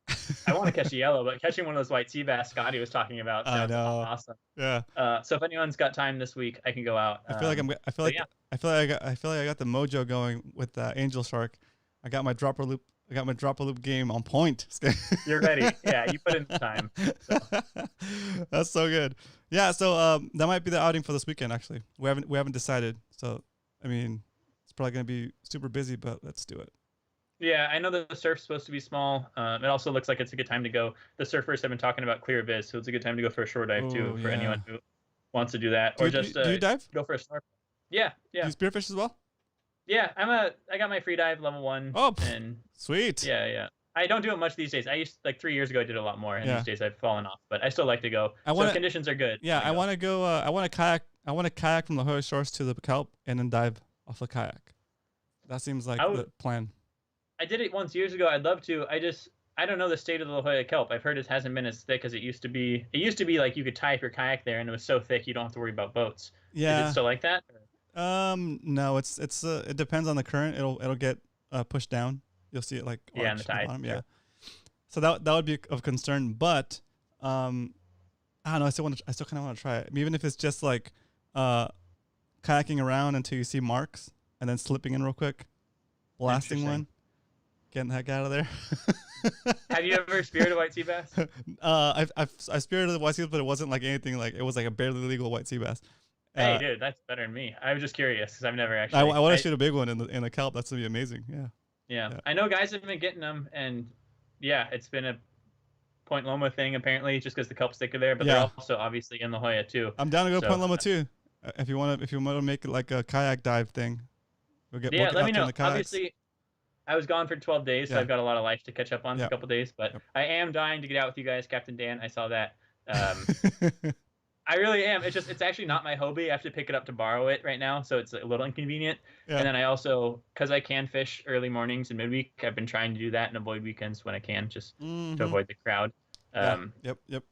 I want to catch a yellow, but catching one of those white sea bass Scotty was talking about sounds awesome. Yeah. So if anyone's got time this week, I can go out. I feel like I got the mojo going with Angel Shark. I got my dropper loop I got my drop a loop game on point. You're ready. Yeah, you put in the time. So. That's so good. Yeah, so that might be the outing for this weekend. Actually, we haven't decided. So I mean, it's probably gonna be super busy, but let's do it. Yeah, I know that the surf's supposed to be small. It also looks like it's a good time to go. The surfers have been talking about clear viz, so it's a good time to go for a shore dive too for anyone who wants to do that, or just do you dive? Go for a snorkel. Yeah. Do you spearfish as well? Yeah, I got my free dive level 1. Oh, and sweet. Yeah. I don't do it much these days. I used 3 years ago I did a lot more, and these days I've fallen off. But I still like to go. So conditions are good. Yeah, I want to go. I want to kayak. I want to kayak from the Hoya shores to the kelp and then dive off the kayak. That seems like the plan. I did it once years ago. I'd love to. I don't know the state of the La Jolla kelp. I've heard it hasn't been as thick as it used to be. It used to be like you could tie up your kayak there, and it was so thick you don't have to worry about boats. Yeah. Is it still like that? No. It's it depends on the current. It'll get pushed down. You'll see it like in the tide. Bottom. Yeah. So that would be of concern, but I don't know. I still kind of want to try it, even if it's just like kayaking around until you see marks and then slipping in real quick, blasting one. Getting the heck out of there. Have you ever speared a white sea bass? I speared a white sea bass, but it wasn't like anything like it was like a barely legal white sea bass. Hey, dude, that's better than me. I was just curious because I've never actually. I want to shoot a big one in the kelp. That's gonna be amazing. Yeah. I know guys have been getting them, and it's been a Point Loma thing apparently, just because the kelp's thicker there. But they're also obviously in La Jolla too. I'm down to go Point Loma too. If you want to make it like a kayak dive thing, we'll let me know. Obviously. I was gone for 12 days, so I've got a lot of life to catch up on for a couple days. But I am dying to get out with you guys, Captain Dan. I saw that. I really am. It's actually not my hobby. I have to pick it up to borrow it right now, so it's a little inconvenient. And then I also, because I can fish early mornings and midweek, I've been trying to do that and avoid weekends when I can, just to avoid the crowd. Yep.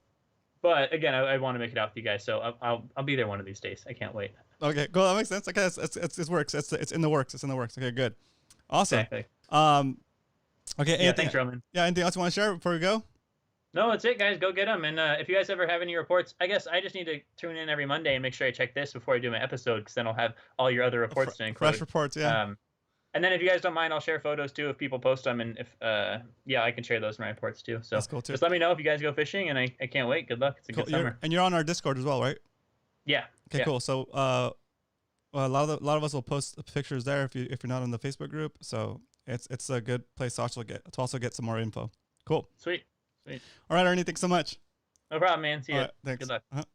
But again, I want to make it out with you guys, so I'll be there one of these days. I can't wait. Okay, cool. That makes sense. Okay, it works. It's in the works. Okay, good. Awesome. Exactly. Okay. Thanks, Roman. Yeah. Anything else you want to share before we go? No, that's it, guys. Go get them. And if you guys ever have any reports, I guess I just need to tune in every Monday and make sure I check this before I do my episode, because then I'll have all your other reports to include. Fresh reports, yeah. And then if you guys don't mind, I'll share photos too if people post them, and if I can share those in my reports too. So that's cool too. Just let me know if you guys go fishing, and I can't wait. Good luck. It's a good summer. And you're on our Discord as well, right? Yeah. Okay, cool. So a lot of us will post pictures there if you're not in the Facebook group. So it's a good place to also get some more info. Cool. Sweet. All right, Ernie, thanks so much. No problem, man. See you. Right, thanks. Good luck.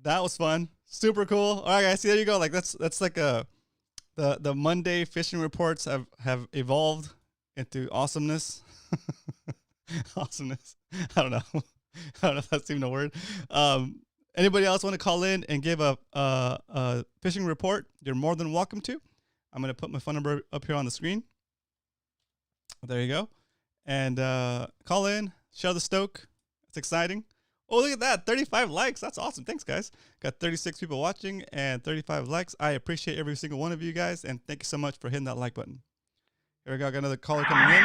That was fun. Super cool. All right, guys. See, there you go. Like that's like the Monday fishing reports have evolved into awesomeness. Awesomeness. I don't know if that's even a word. Anybody else want to call in and give a fishing report? You're more than welcome to. I'm going to put my phone number up here on the screen. There you go. And call in, share the stoke. It's exciting. Oh, look at that. 35 likes. That's awesome. Thanks, guys. Got 36 people watching and 35 likes. I appreciate every single one of you guys. And thank you so much for hitting that like button. Here we go. Got another caller coming in.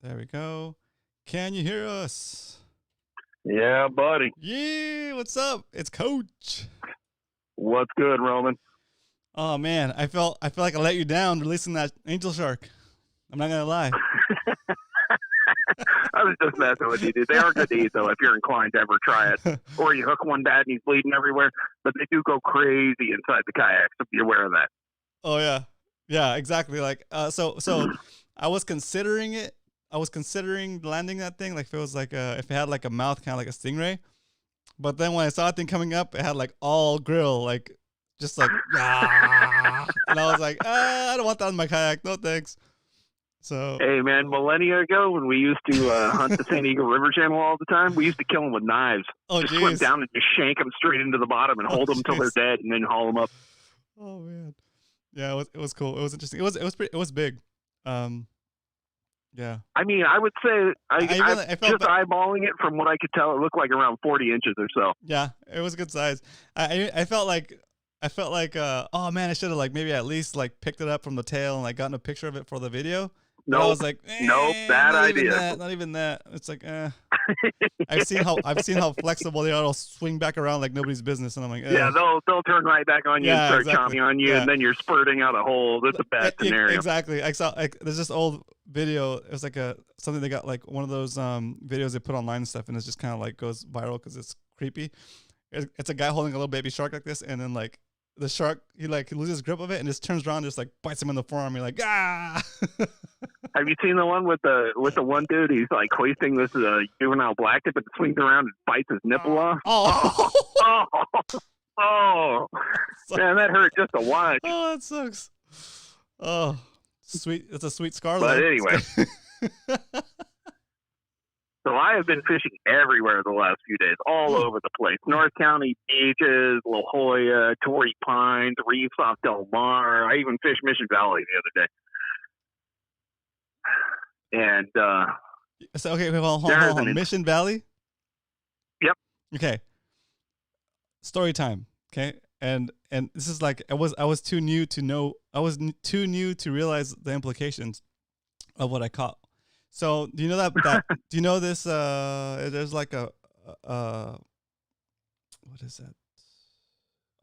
There we go. Can you hear us? Yeah, buddy. Yeah, what's up? It's Coach. What's good, Roman? Oh man, I feel like I let you down releasing that angel shark. I'm not gonna lie. I was just messing with you, dude. They are good to eat, though, if you're inclined to ever try it. Or you hook one bad and he's bleeding everywhere. But they do go crazy inside the kayak, so be aware of that. Oh yeah, exactly. Like so I was considering it. I was considering landing that thing, like if it was like if it had like a mouth, kind of like a stingray. But then when I saw that thing coming up, it had like all grill, like just like, ah. And I was like, I don't want that in my kayak. No thanks. So. Hey man, millennia ago when we used to hunt the San Diego River Channel all the time, we used to kill them with knives. Oh, just swim down and just shank them straight into the bottom and hold them until they're dead, and then haul them up. Oh man, yeah, it was cool. It was interesting. It was big. Yeah. I mean, I would say I just eyeballing it from what I could tell, it looked like around 40 inches or so. Yeah, it was a good size. I felt like oh man, I should have like maybe at least like picked it up from the tail and like gotten a picture of it for the video. I was like, nope, bad not idea. Even that, not even that. It's like, I've seen how flexible they are. They'll swing back around like nobody's business, and I'm like, yeah, they'll turn right back on you and start chomping on you, and then you're spurting out a hole. That's a bad scenario. Exactly. I saw there's this old video. It was like something they got, like one of those videos they put online and stuff, and it's just kind of like goes viral because it's creepy. It's a guy holding a little baby shark like this, and then like the shark, he loses grip of it and just turns around and just like bites him in the forearm. You're like, ah. Have you seen the one with the one dude? He's like hoisting this juvenile black tip and swings around and bites his nipple off. Oh, man, that hurt just to watch. Oh, that sucks. Oh, sweet. It's a sweet scar. But anyway. So I have been fishing everywhere the last few days, all over the place. North County beaches, La Jolla, Torrey Pines, reefs off Del Mar. I even fished Mission Valley the other day. And so okay, hold on. Mission Valley? Yep. Okay. Story time. Okay. And this is like I was too new to know. I was too new to realize the implications of what I caught. So do you know that do you know this there's like a what is that?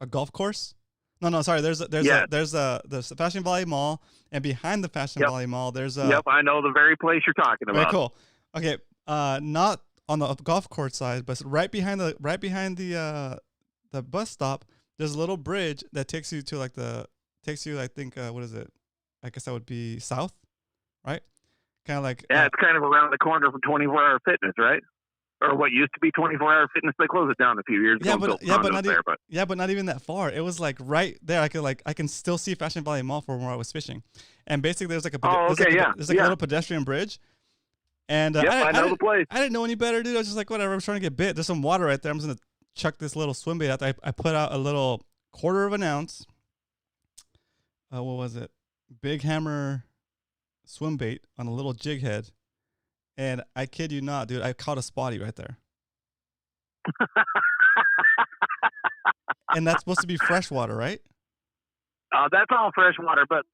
A golf course? No, sorry. There's the Fashion Valley Mall, and behind the Fashion Valley Mall there's a. Yep, I know the very place you're talking about. Very cool. Okay, not on the golf course side, but right behind the bus stop, there's a little bridge that takes you to I think what is it? I guess that would be south, right? Kind of like it's kind of around the corner from 24-hour fitness, right? Or what used to be 24-hour fitness. They closed it down a few years ago. But not even that far. It was like right there. I can still see Fashion Valley Mall from where I was fishing, and basically there's like a little pedestrian bridge. And I know the place. I didn't know any better, dude. I was just like, whatever. I was trying to get bit. There's some water right there. I'm just gonna chuck this little swim bait out there. I put out a little 1/4 of an ounce. What was it? Big Hammer swim bait on a little jig head, and I kid you not, dude, I caught a spotty right there. And that's supposed to be freshwater, right? That's all freshwater, but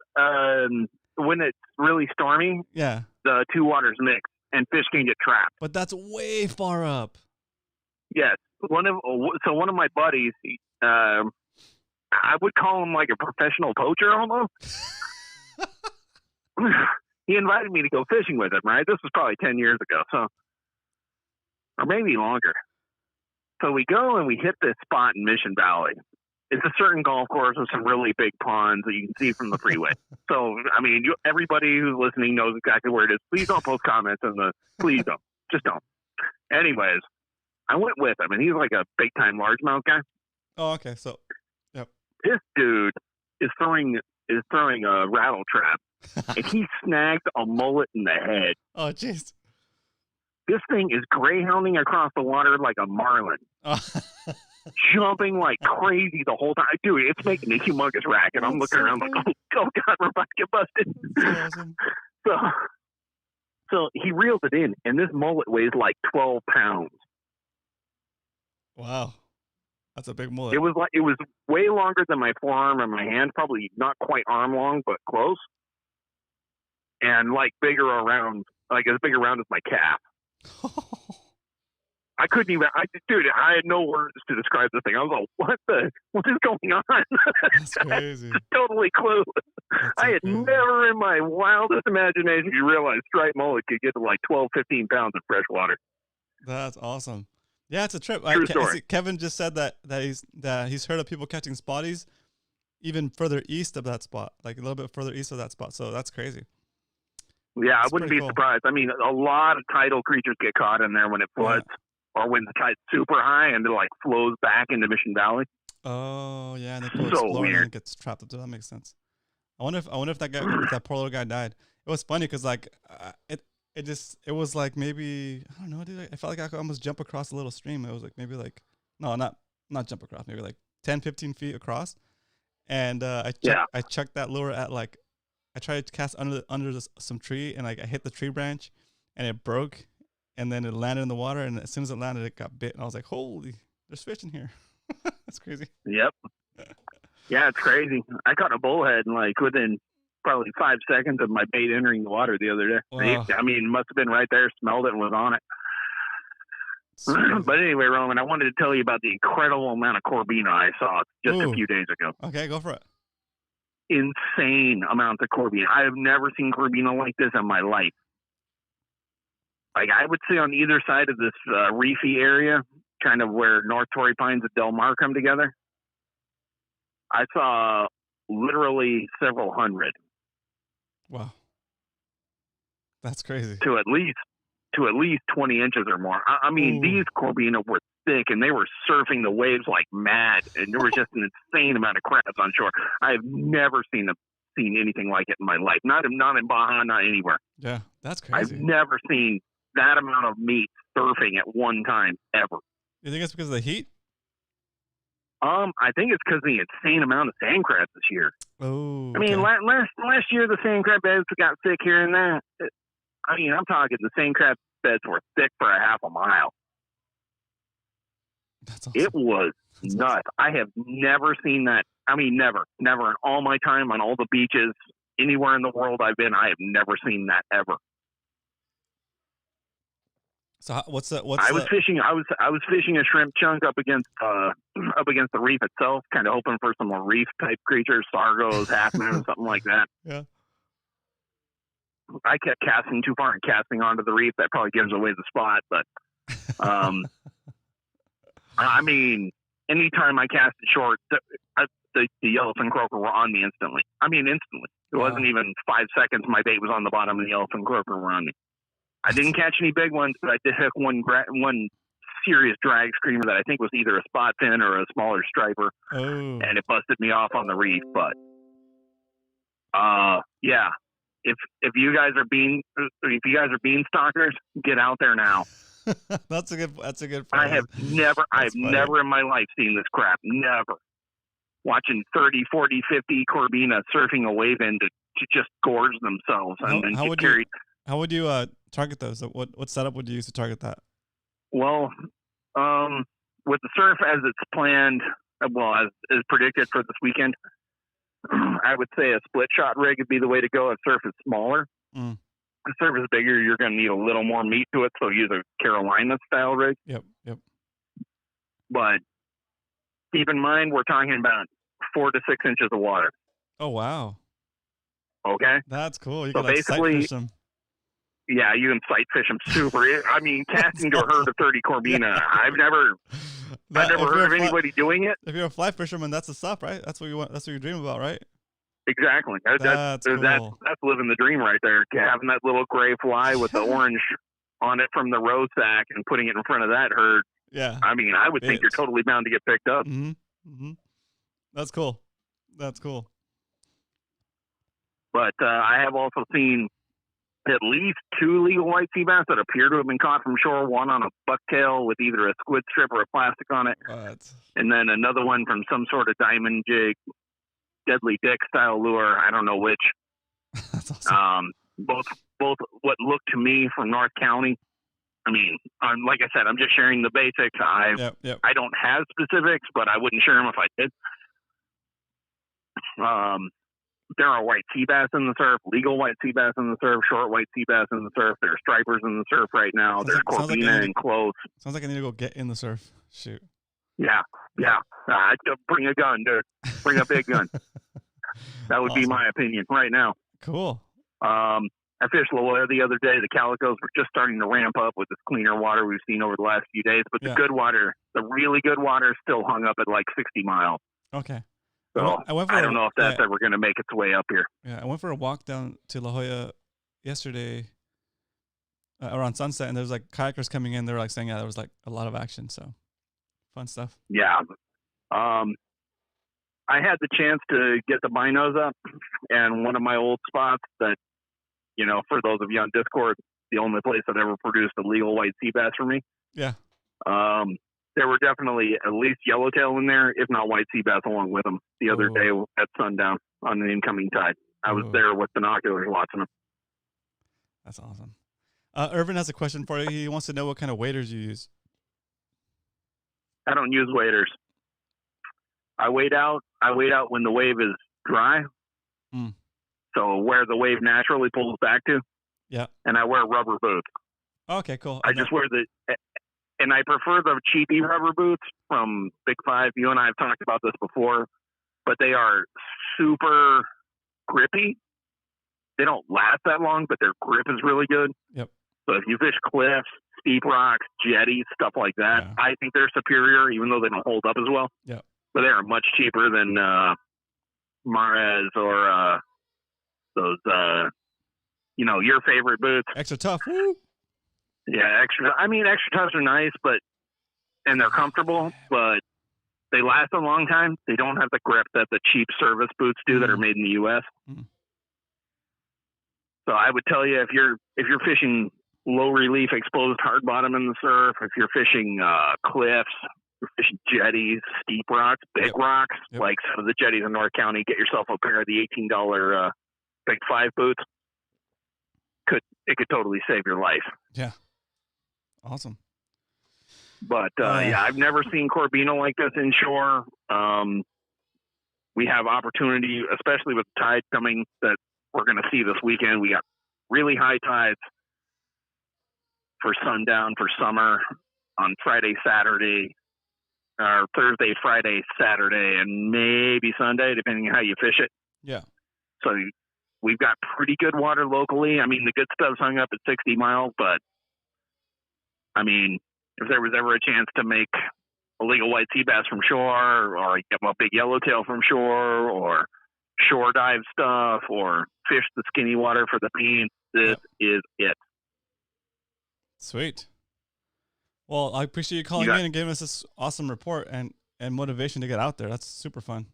when it's really stormy, the two waters mix and fish can get trapped. But that's way far up. Yes, one of my buddies, I would call him like a professional poacher almost. He invited me to go fishing with him, right? This was probably 10 years ago, or maybe longer. So we go and we hit this spot in Mission Valley. It's a certain golf course with some really big ponds that you can see from the freeway. So, I mean, everybody who's listening knows exactly where it is. Please don't post comments please don't. Just don't. Anyways, I went with him, and he's like a big-time largemouth guy. Oh, okay. So, yep. This dude is throwing a rattle trap. And he snagged a mullet in the head. Oh, jeez. This thing is greyhounding across the water like a marlin. Jumping like crazy the whole time. Dude, it's making a humongous racket. I'm looking around like, oh, God, we're about to get busted. That's awesome. So he reels it in, and this mullet weighs like 12 pounds. Wow. That's a big mullet. It was way longer than my forearm and my hand, probably not quite arm long, but close. And like as big around as my calf. I couldn't even. I had no words to describe the thing. I was like, what is going on? That's crazy. Just totally clueless. I had never in my wildest imagination realized striped mullet could get to like 12, 15 pounds of fresh water. That's awesome. Yeah, it's a trip. True story. Kevin just said that he's heard of people catching spotties even further east of that spot, like a little bit further east of that spot. So that's crazy. Yeah, I wouldn't be surprised. I mean, a lot of tidal creatures get caught in there when it floods or when the tide's super high and it like flows back into Mission Valley. Oh, yeah, and they go explore and it gets trapped up there. That makes sense. I wonder if that guy, if that poor little guy died. It was funny because like it was like maybe, I don't know, dude. I felt like I could almost jump across a little stream. It was like maybe like not jump across, maybe like 10, 15 feet across. And I chucked that lure at like. I tried to cast under some tree, and like I hit the tree branch, and it broke, and then it landed in the water. And as soon as it landed, it got bit. And I was like, "Holy, there's fish in here!" That's crazy. Yep. Yeah, it's crazy. I caught a bullhead, and like within probably 5 seconds of my bait entering the water the other day. Wow. I mean, must have been right there, smelled it, and was on it. Smooth. But anyway, Roman, I wanted to tell you about the incredible amount of Corbina I saw just a few days ago. Okay, go for it. Insane amounts of Corbina. I have never seen Corbina like this in my life. Like, I would say on either side of this reefy area, kind of where North Torrey Pines and Del Mar come together, I saw literally several hundred. Wow. That's crazy. To at least 20 inches or more. I mean, these Corbina were thick, and they were surfing the waves like mad, and there was just an insane amount of crabs on shore. I have never seen anything like it in my life. Not in Baja, not anywhere. Yeah, that's crazy. I've never seen that amount of meat surfing at one time ever. You think it's because of the heat? I think it's because of the insane amount of sand crabs this year. Oh, I mean, last year the sand crab beds got thick here and there. I mean, I'm talking the sand crab beds were thick for a half a mile. That's awesome. It was nuts. I have never seen that. I mean, never in all my time on all the beaches anywhere in the world I've been. I have never seen that ever. So I was fishing a shrimp chunk up against the reef itself, kind of hoping for some more reef type creatures, sargos, half moon, something like that. Yeah. I kept casting too far and casting onto the reef. That probably gives away the spot, but I mean, anytime I cast it short, the yellowfin croaker were on me instantly. I mean, instantly. It wasn't even 5 seconds. My bait was on the bottom, and the yellowfin croaker were on me. I didn't catch any big ones, but I did hook one serious drag screamer that I think was either a spot fin or a smaller striper, and it busted me off on the reef. But yeah, if you guys are bean stalkers, get out there now. That's a good phrase. I have never in my life seen this crap. Never. Watching 30, 40, 50 Corbina surfing a wave in to just gorge themselves and get carried. How would you target those? What setup would you use to target that? Well, with the surf as it's planned, as predicted for this weekend, I would say a split shot rig would be the way to go. If surf is smaller, if surf is bigger, you're going to need a little more meat to it, so use a Carolina style rig. Yep. But keep in mind, we're talking about 4 to 6 inches of water. Oh wow. Okay. That's cool. You so can basically, sight fish them. Yeah, you can sight fish them super. I mean, casting to a herd of 30 Corbina, I've never heard of anybody doing it. If you're a fly fisherman, that's the stuff, right? That's what you want. That's what you dream about, right? Exactly. That's cool. That's living the dream right there. Having that little gray fly with the orange on it from the road sack and putting it in front of that herd. Yeah. I mean, I would think you're totally bound to get picked up. That's cool. But I have also seen at least 2 legal white sea bass that appear to have been caught from shore, one on a bucktail with either a squid strip or a plastic on it. And then another one from some sort of diamond jig, deadly dick style lure. I don't know which. That's awesome. Both what looked to me from North County. I mean, like I said, I'm just sharing the basics. I don't have specifics, but I wouldn't share them if I did. There are white sea bass in the surf, legal white sea bass in the surf, short white sea bass in the surf. There are stripers in the surf right now. There's Corbina and close. Sounds like I need to go get in the surf. Shoot. Yeah. Bring a gun, dude. Bring a big gun. That would be my opinion right now. Cool. I fished La Jolla the other day. The calicos were just starting to ramp up with this cleaner water we've seen over the last few days. But the good water, the really good water, still hung up at like 60 miles. Okay. So I don't know if that's ever going to make its way up here. Yeah, I went for a walk down to La Jolla yesterday around sunset, and there was like kayakers coming in. They were like saying, there was like a lot of action. So fun stuff. Yeah. I had the chance to get the binos up, and one of my old spots that, for those of you on Discord, the only place that ever produced a legal white sea bass for me. Yeah. There were definitely at least yellowtail in there, if not white sea bass along with them the other day at sundown on an incoming tide. I was there with binoculars watching them. That's awesome. Irvin has a question for you. He wants to know what kind of waders you use. I don't use waders. I wade out when the wave is dry. So where the wave naturally pulls back to. Yeah. And I wear rubber boots. Okay, cool. I just wear and I prefer the cheapy rubber boots from Big Five. You and I have talked about this before, but they are super grippy. They don't last that long, but their grip is really good. Yep. So if you fish cliffs, steep rocks, jetties, stuff like that, Yeah. I think they're superior, even though they don't hold up as well. Yeah. But they are much cheaper than Mares or those, your favorite boots. Extra tough. Woo. Yeah, extra toughs are nice, and they're comfortable, but they last a long time. They don't have the grip that the cheap service boots do that are made in the U.S. Mm. So I would tell you, if you're fishing low relief exposed hard bottom in the surf, if you're fishing cliffs, you're fishing jetties, steep rocks, big rocks, like some of the jetties in North County, get yourself a pair of the $18 Big Five boots. It could totally save your life. Yeah. Awesome. But I've never seen Corbino like this inshore. We have opportunity, especially with the tide coming, that we're going to see this weekend. We got really high tides for sundown for summer on Friday, Saturday, or Thursday, Friday, Saturday, and maybe Sunday, depending on how you fish it. Yeah. So we've got pretty good water locally. I mean, the good stuff's hung up at 60 miles, but I mean, if there was ever a chance to make a legal white sea bass from shore, or get a big yellowtail from shore, or shore dive stuff, or fish the skinny water for the bean, this is it. Sweet. Well, I appreciate you calling in and giving us this awesome report and motivation to get out there. That's super fun.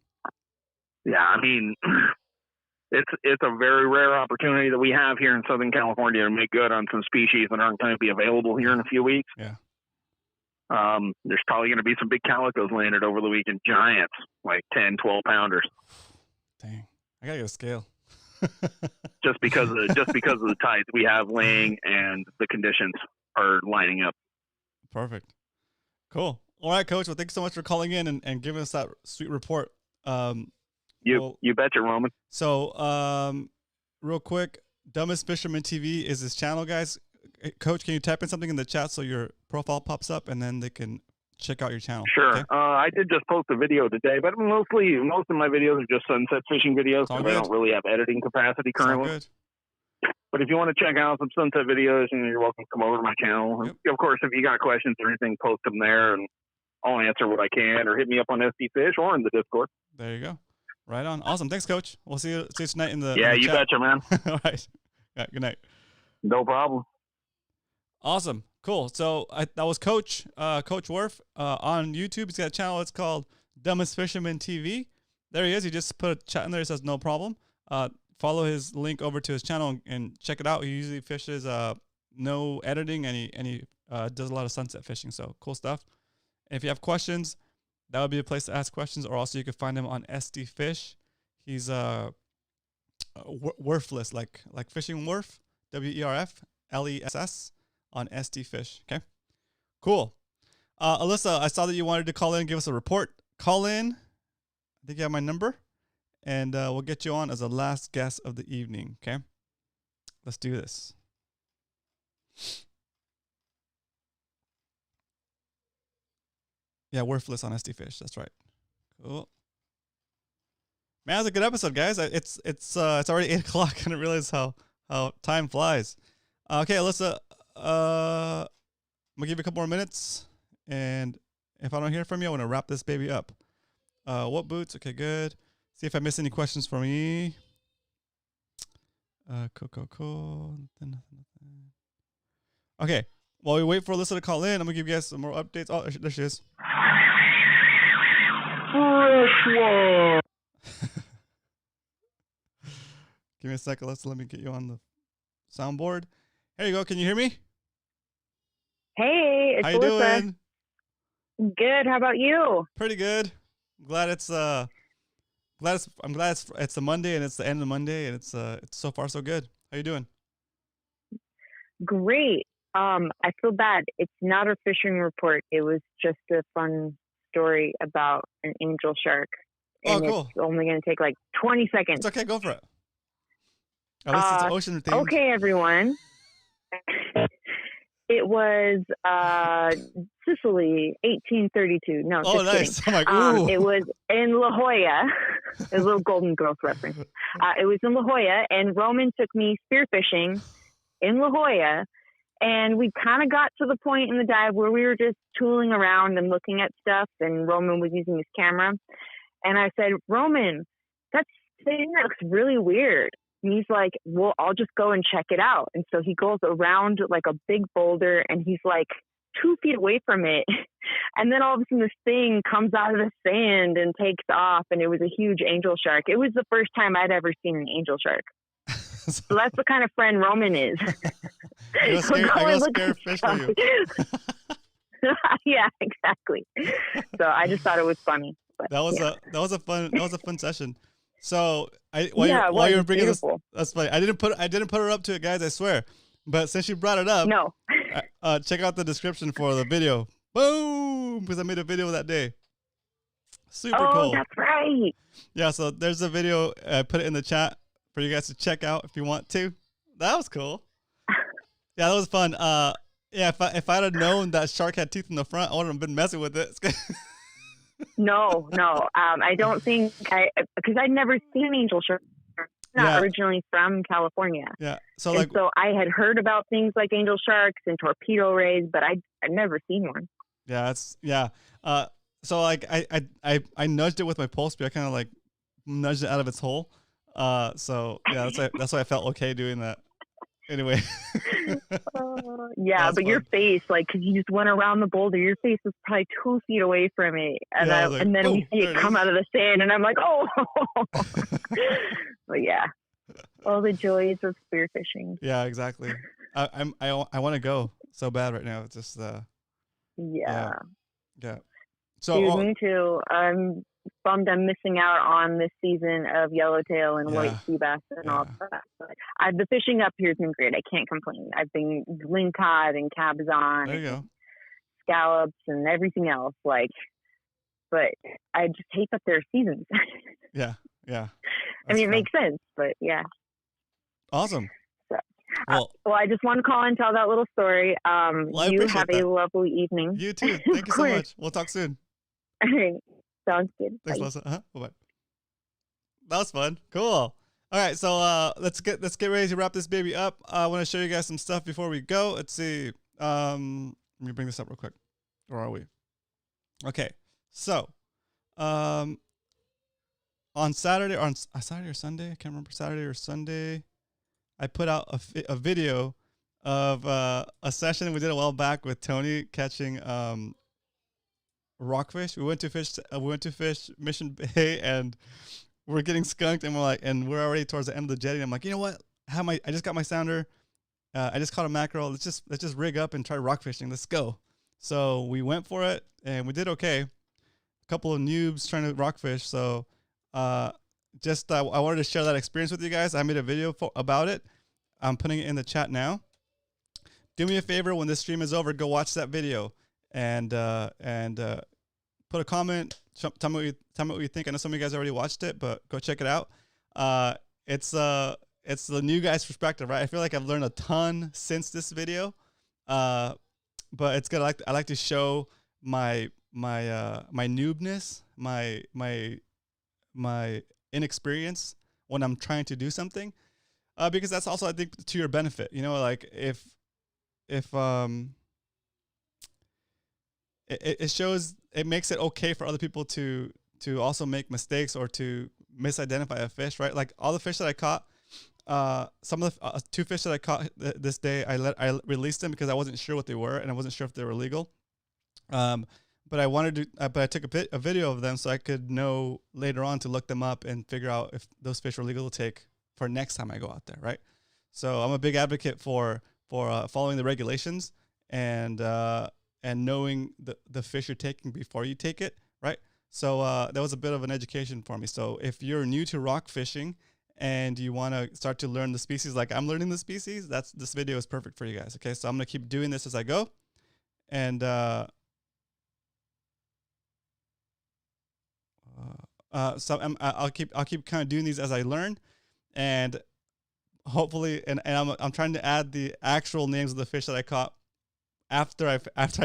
Yeah, I mean, it's a very rare opportunity that we have here in Southern California to make good on some species that aren't going to be available here in a few weeks. Yeah. There's probably going to be some big calicos landed over the weekend, giants, like 10, 12 pounders. Dang, I gotta get a scale. just because of the tides we have laying and the conditions are lining up. Perfect. Cool. All right, Coach. Well, thanks so much for calling in and giving us that sweet report. You betcha, Roman. So, real quick, Dumbest Fisherman TV is his channel, guys. Coach, can you type in something in the chat so your profile pops up and then they can check out your channel? Sure. Okay? I did just post a video today, but most of my videos are just sunset fishing videos because I don't really have editing capacity currently. Good. But if you want to check out some sunset videos, you're welcome to come over to my channel. Yep. Of course, if you got questions or anything, post them there, and I'll answer what I can, or hit me up on SD Fish or in the Discord. There you go. Right on. Awesome. Thanks, Coach. We'll see you tonight in the Yeah, in the you chat. betcha, man. All right. Yeah, good night. No problem. Awesome. Cool. So that was Coach Worf on YouTube. He's got a channel. It's called Dumbest Fisherman TV. There he is. He just put a chat in there. He says no problem. Follow his link over to his channel and check it out. He usually fishes no editing and he does a lot of sunset fishing. So cool stuff. And if you have questions, that would be a place to ask questions, or also you can find him on SD Fish. He's worthless, like fishing worf, WERFLESS on SD Fish. Okay, cool. Alyssa, I saw that you wanted to call in and give us a report. Call in. I think you have my number, and we'll get you on as the last guest of the evening. Okay, let's do this. Yeah, worthless on SD Fish. That's right. Cool. Man, that was a good episode, guys. It's already 8 o'clock. I didn't realize how time flies. Okay, Alyssa, I'm gonna give you a couple more minutes, and if I don't hear from you, I'm gonna wrap this baby up. What boots? Okay, good. See if I miss any questions for me. Cool. Nothing. Okay. While we wait for Alyssa to call in, I'm gonna give you guys some more updates. Oh, there she is. Give me a second. Let me get you on the soundboard. Here you go. Can you hear me? Hey, it's How you Alyssa. doing? Good. How about you? Pretty good. I'm glad it's a Monday and it's the end of Monday and it's so far so good. How you doing? Great. I feel bad. It's not a fishing report. It was just a fun story about an angel shark. And cool. It's only going to take like 20 seconds. It's okay. Go for it. At least it's ocean themed. Okay, everyone. It was Sicily, 1832. No, Oh, just nice. kidding. I'm like, ooh. It was in La Jolla. A little Golden Girls reference. It was in La Jolla, and Roman took me spearfishing in La Jolla. And we kind of got to the point in the dive where we were just tooling around and looking at stuff, and Roman was using his camera. And I said, Roman, that thing looks really weird. And he's like, well, I'll just go and check it out. And so he goes around like a big boulder, and he's like 2 feet away from it. And then all of a sudden this thing comes out of the sand and takes off, and it was a huge angel shark. It was the first time I'd ever seen an angel shark. So that's the kind of friend Roman is. I go scare fish for you. Yeah, exactly. So I just thought it was funny. But, that was a fun session. So while you were bringing this, that's funny. I didn't put her up to it, guys. I swear. But since you brought it up, no. Check out the description for the video. Boom! Because I made a video that day. Super cool. Oh, that's right. Yeah. So there's a video. I put it in the chat for you guys to check out if you want to. That was cool. Yeah, that was fun. Yeah, if I'd have known that shark had teeth in the front, I wouldn't have been messing with it. No. I don't think because I'd never seen an angel shark. Not originally from California. Yeah. So I had heard about things like angel sharks and torpedo rays, but I'd never seen one. Yeah, so like I nudged it with my pole spear. I kind of like nudged it out of its hole. So yeah, that's why I felt okay doing that. Anyway. Yeah, but fun. Your face, like, because you just went around the boulder, your face was probably 2 feet away from it, and and then we see it come out of the sand, and I'm like, oh. But yeah, all the joys of spearfishing. Yeah, exactly. I want to go so bad right now. It's just yeah. So dude, me too. I'm bummed I'm missing out on this season of yellowtail and white sea bass and all that. But the fishing up here has been great. I can't complain. I've been lingcod and cabezon, there you go, scallops and everything else. Like, but I just hate that there are seasons. Yeah. I mean, it makes sense, but yeah. Awesome. So, well, I just want to call and tell that little story. You have a lovely evening. You too. Thank you so much. We'll talk soon. All right. Sounds good. Thanks, Melissa. Bye-bye. That was fun. Cool. All right, so let's get ready to wrap this baby up. I want to show you guys some stuff before we go. Let's see. Let me bring this up real quick. Where are we? Okay. So, on Saturday or Sunday, I can't remember, Saturday or Sunday, I put out a video of a session we did a while back with Tony catching rockfish. We went to fish Mission Bay, and we're getting skunked, and we're already towards the end of the jetty. And I'm like, you know what? I just got my sounder. I just caught a mackerel. Let's just rig up and try rock fishing. Let's go. So we went for it, and we did okay. A couple of noobs trying to rockfish. So I wanted to share that experience with you guys. I made a video about it. I'm putting it in the chat now. Do me a favor, when this stream is over, go watch that video and put a comment. Tell me what you think. I know some of you guys already watched it, but go check it out. It's the new guy's perspective, right? I feel like I've learned a ton since this video, but it's good. I like to show my noobness, my inexperience when I'm trying to do something, because that's also, I think, to your benefit. You know, like if it shows, it makes it okay for other people to also make mistakes or to misidentify a fish, right? Like all the fish that I caught, some of the 2 fish that I caught this day, I released them because I wasn't sure what they were, and I wasn't sure if they were legal. But I took a video of them so I could know later on to look them up and figure out if those fish were legal to take for next time I go out there, right? So I'm a big advocate for following the regulations and knowing the fish you're taking before you take it, right? So that was a bit of an education for me. So if you're new to rock fishing and you want to start to learn the species like I'm learning the species, this video is perfect for you guys. Okay, so I'm gonna keep doing this as I go, and so I'll keep kind of doing these as I learn, and hopefully, and I'm trying to add the actual names of the fish that I caught after I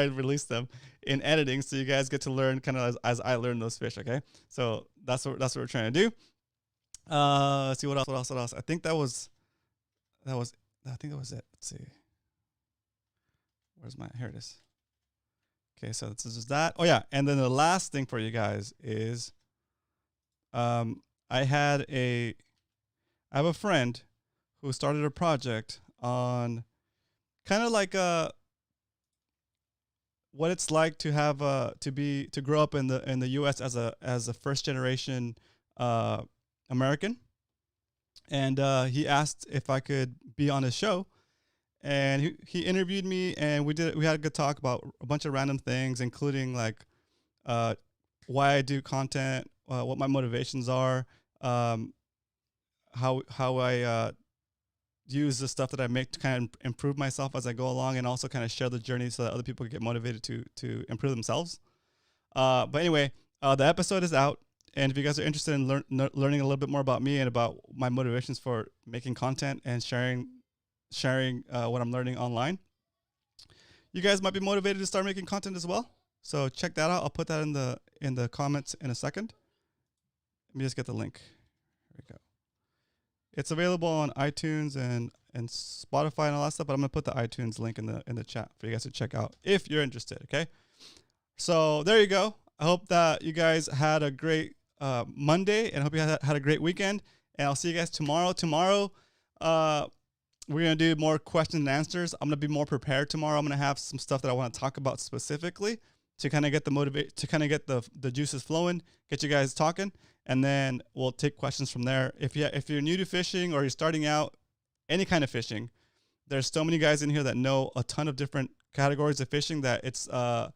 released them in editing, so you guys get to learn kind of as I learn those fish. Okay, so that's what we're trying to do. Let's see what else. I think that was it. Let's see. Here it is. Okay, so this is that. Oh yeah, and then the last thing for you guys is, I have a friend who started a project on kind of like what it's like to have to grow up in the U.S. as a first generation American, and he asked if I could be on his show, and he interviewed me, and we had a good talk about a bunch of random things, including like why I do content, what my motivations are, how I use the stuff that I make to kind of improve myself as I go along, and also kind of share the journey so that other people can get motivated to improve themselves. But anyway, the episode is out, and if you guys are interested in learning a little bit more about me and about my motivations for making content and sharing what I'm learning online, you guys might be motivated to start making content as well. So check that out. I'll put that in the comments in a second. Let me just get the link. Here we go. It's available on iTunes and Spotify and all that stuff, but I'm gonna put the iTunes link in the chat for you guys to check out if you're interested. Okay. So there you go. I hope that you guys had a great Monday, and I hope you had a great weekend. And I'll see you guys tomorrow. Tomorrow, we're gonna do more questions and answers. I'm gonna be more prepared tomorrow. I'm gonna have some stuff that I want to talk about specifically to kind of get the juices flowing, get you guys talking, and then we'll take questions from there. If you're new to fishing or you're starting out any kind of fishing, there's so many guys in here that know a ton of different categories of fishing that it's a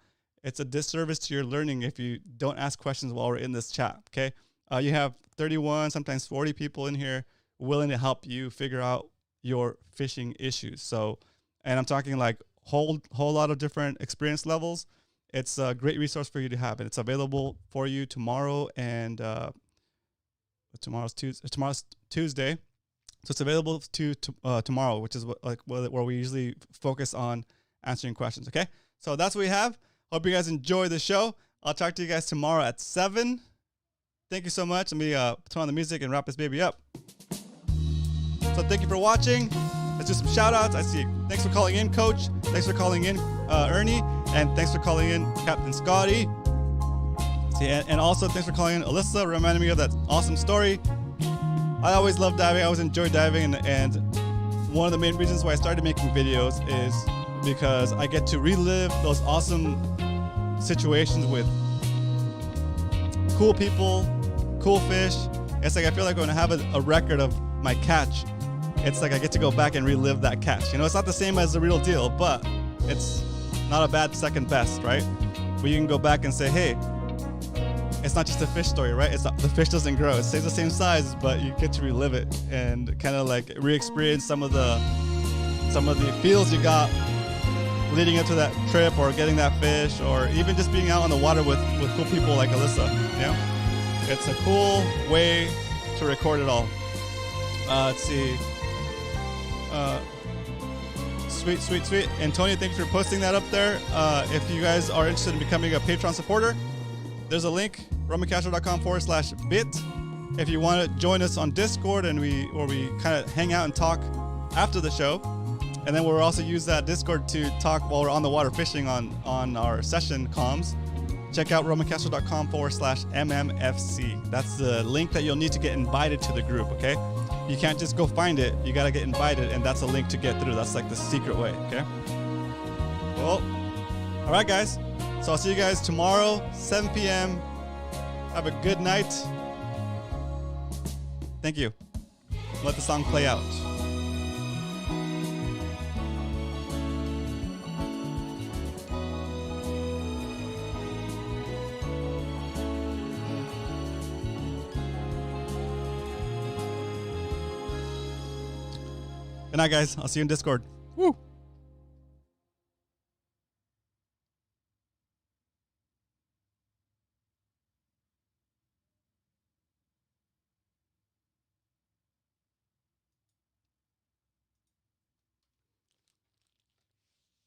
disservice to your learning if you don't ask questions while we're in this chat. Okay, you have 31, sometimes 40 people in here willing to help you figure out your fishing issues. So, and I'm talking like whole lot of different experience levels. It's a great resource for you to have, and it's available for you tomorrow. And tomorrow's Tuesday, so it's available to tomorrow, which is where we usually focus on answering questions. Okay, so that's what we have. Hope you guys enjoy the show. I'll talk to you guys tomorrow at 7. Thank you so much. Let me turn on the music and wrap this baby up. So thank you for watching. Let's do some shout outs. I see. Thanks for calling in, Coach. Thanks for calling in, Ernie. And thanks for calling in, Captain Scotty. See, and also thanks for calling in, Alyssa, reminding me of that awesome story. I always love diving. I always enjoy diving. And one of the main reasons why I started making videos is because I get to relive those awesome situations with cool people, cool fish. It's like I feel like when I have a record of my catch, it's like I get to go back and relive that catch. You know, it's not the same as the real deal, but it's not a bad second best, right? But you can go back and say, hey, it's not just a fish story, right? It's not, the fish doesn't grow. It stays the same size, but you get to relive it and kind of like re-experience some of the feels you got leading up to that trip, or getting that fish, or even just being out on the water with cool people like Alyssa. You know, it's a cool way to record it all. Let's see. Sweet. Antonio, thanks for posting that up there. If you guys are interested in becoming a Patreon supporter, there's a link, romancastro.com/bit. If you want to join us on Discord, and we kind of hang out and talk after the show, and then we'll also use that Discord to talk while we're on the water fishing on our session comms. Check out romancastro.com/mmfc. That's the link that you'll need to get invited to the group. Okay. You can't just go find it. You got to get invited, and that's a link to get through. That's like the secret way, okay? Well, all right, guys. So I'll see you guys tomorrow, 7 p.m. Have a good night. Thank you. Let the song play out. Good night, guys. I'll see you in Discord. Woo!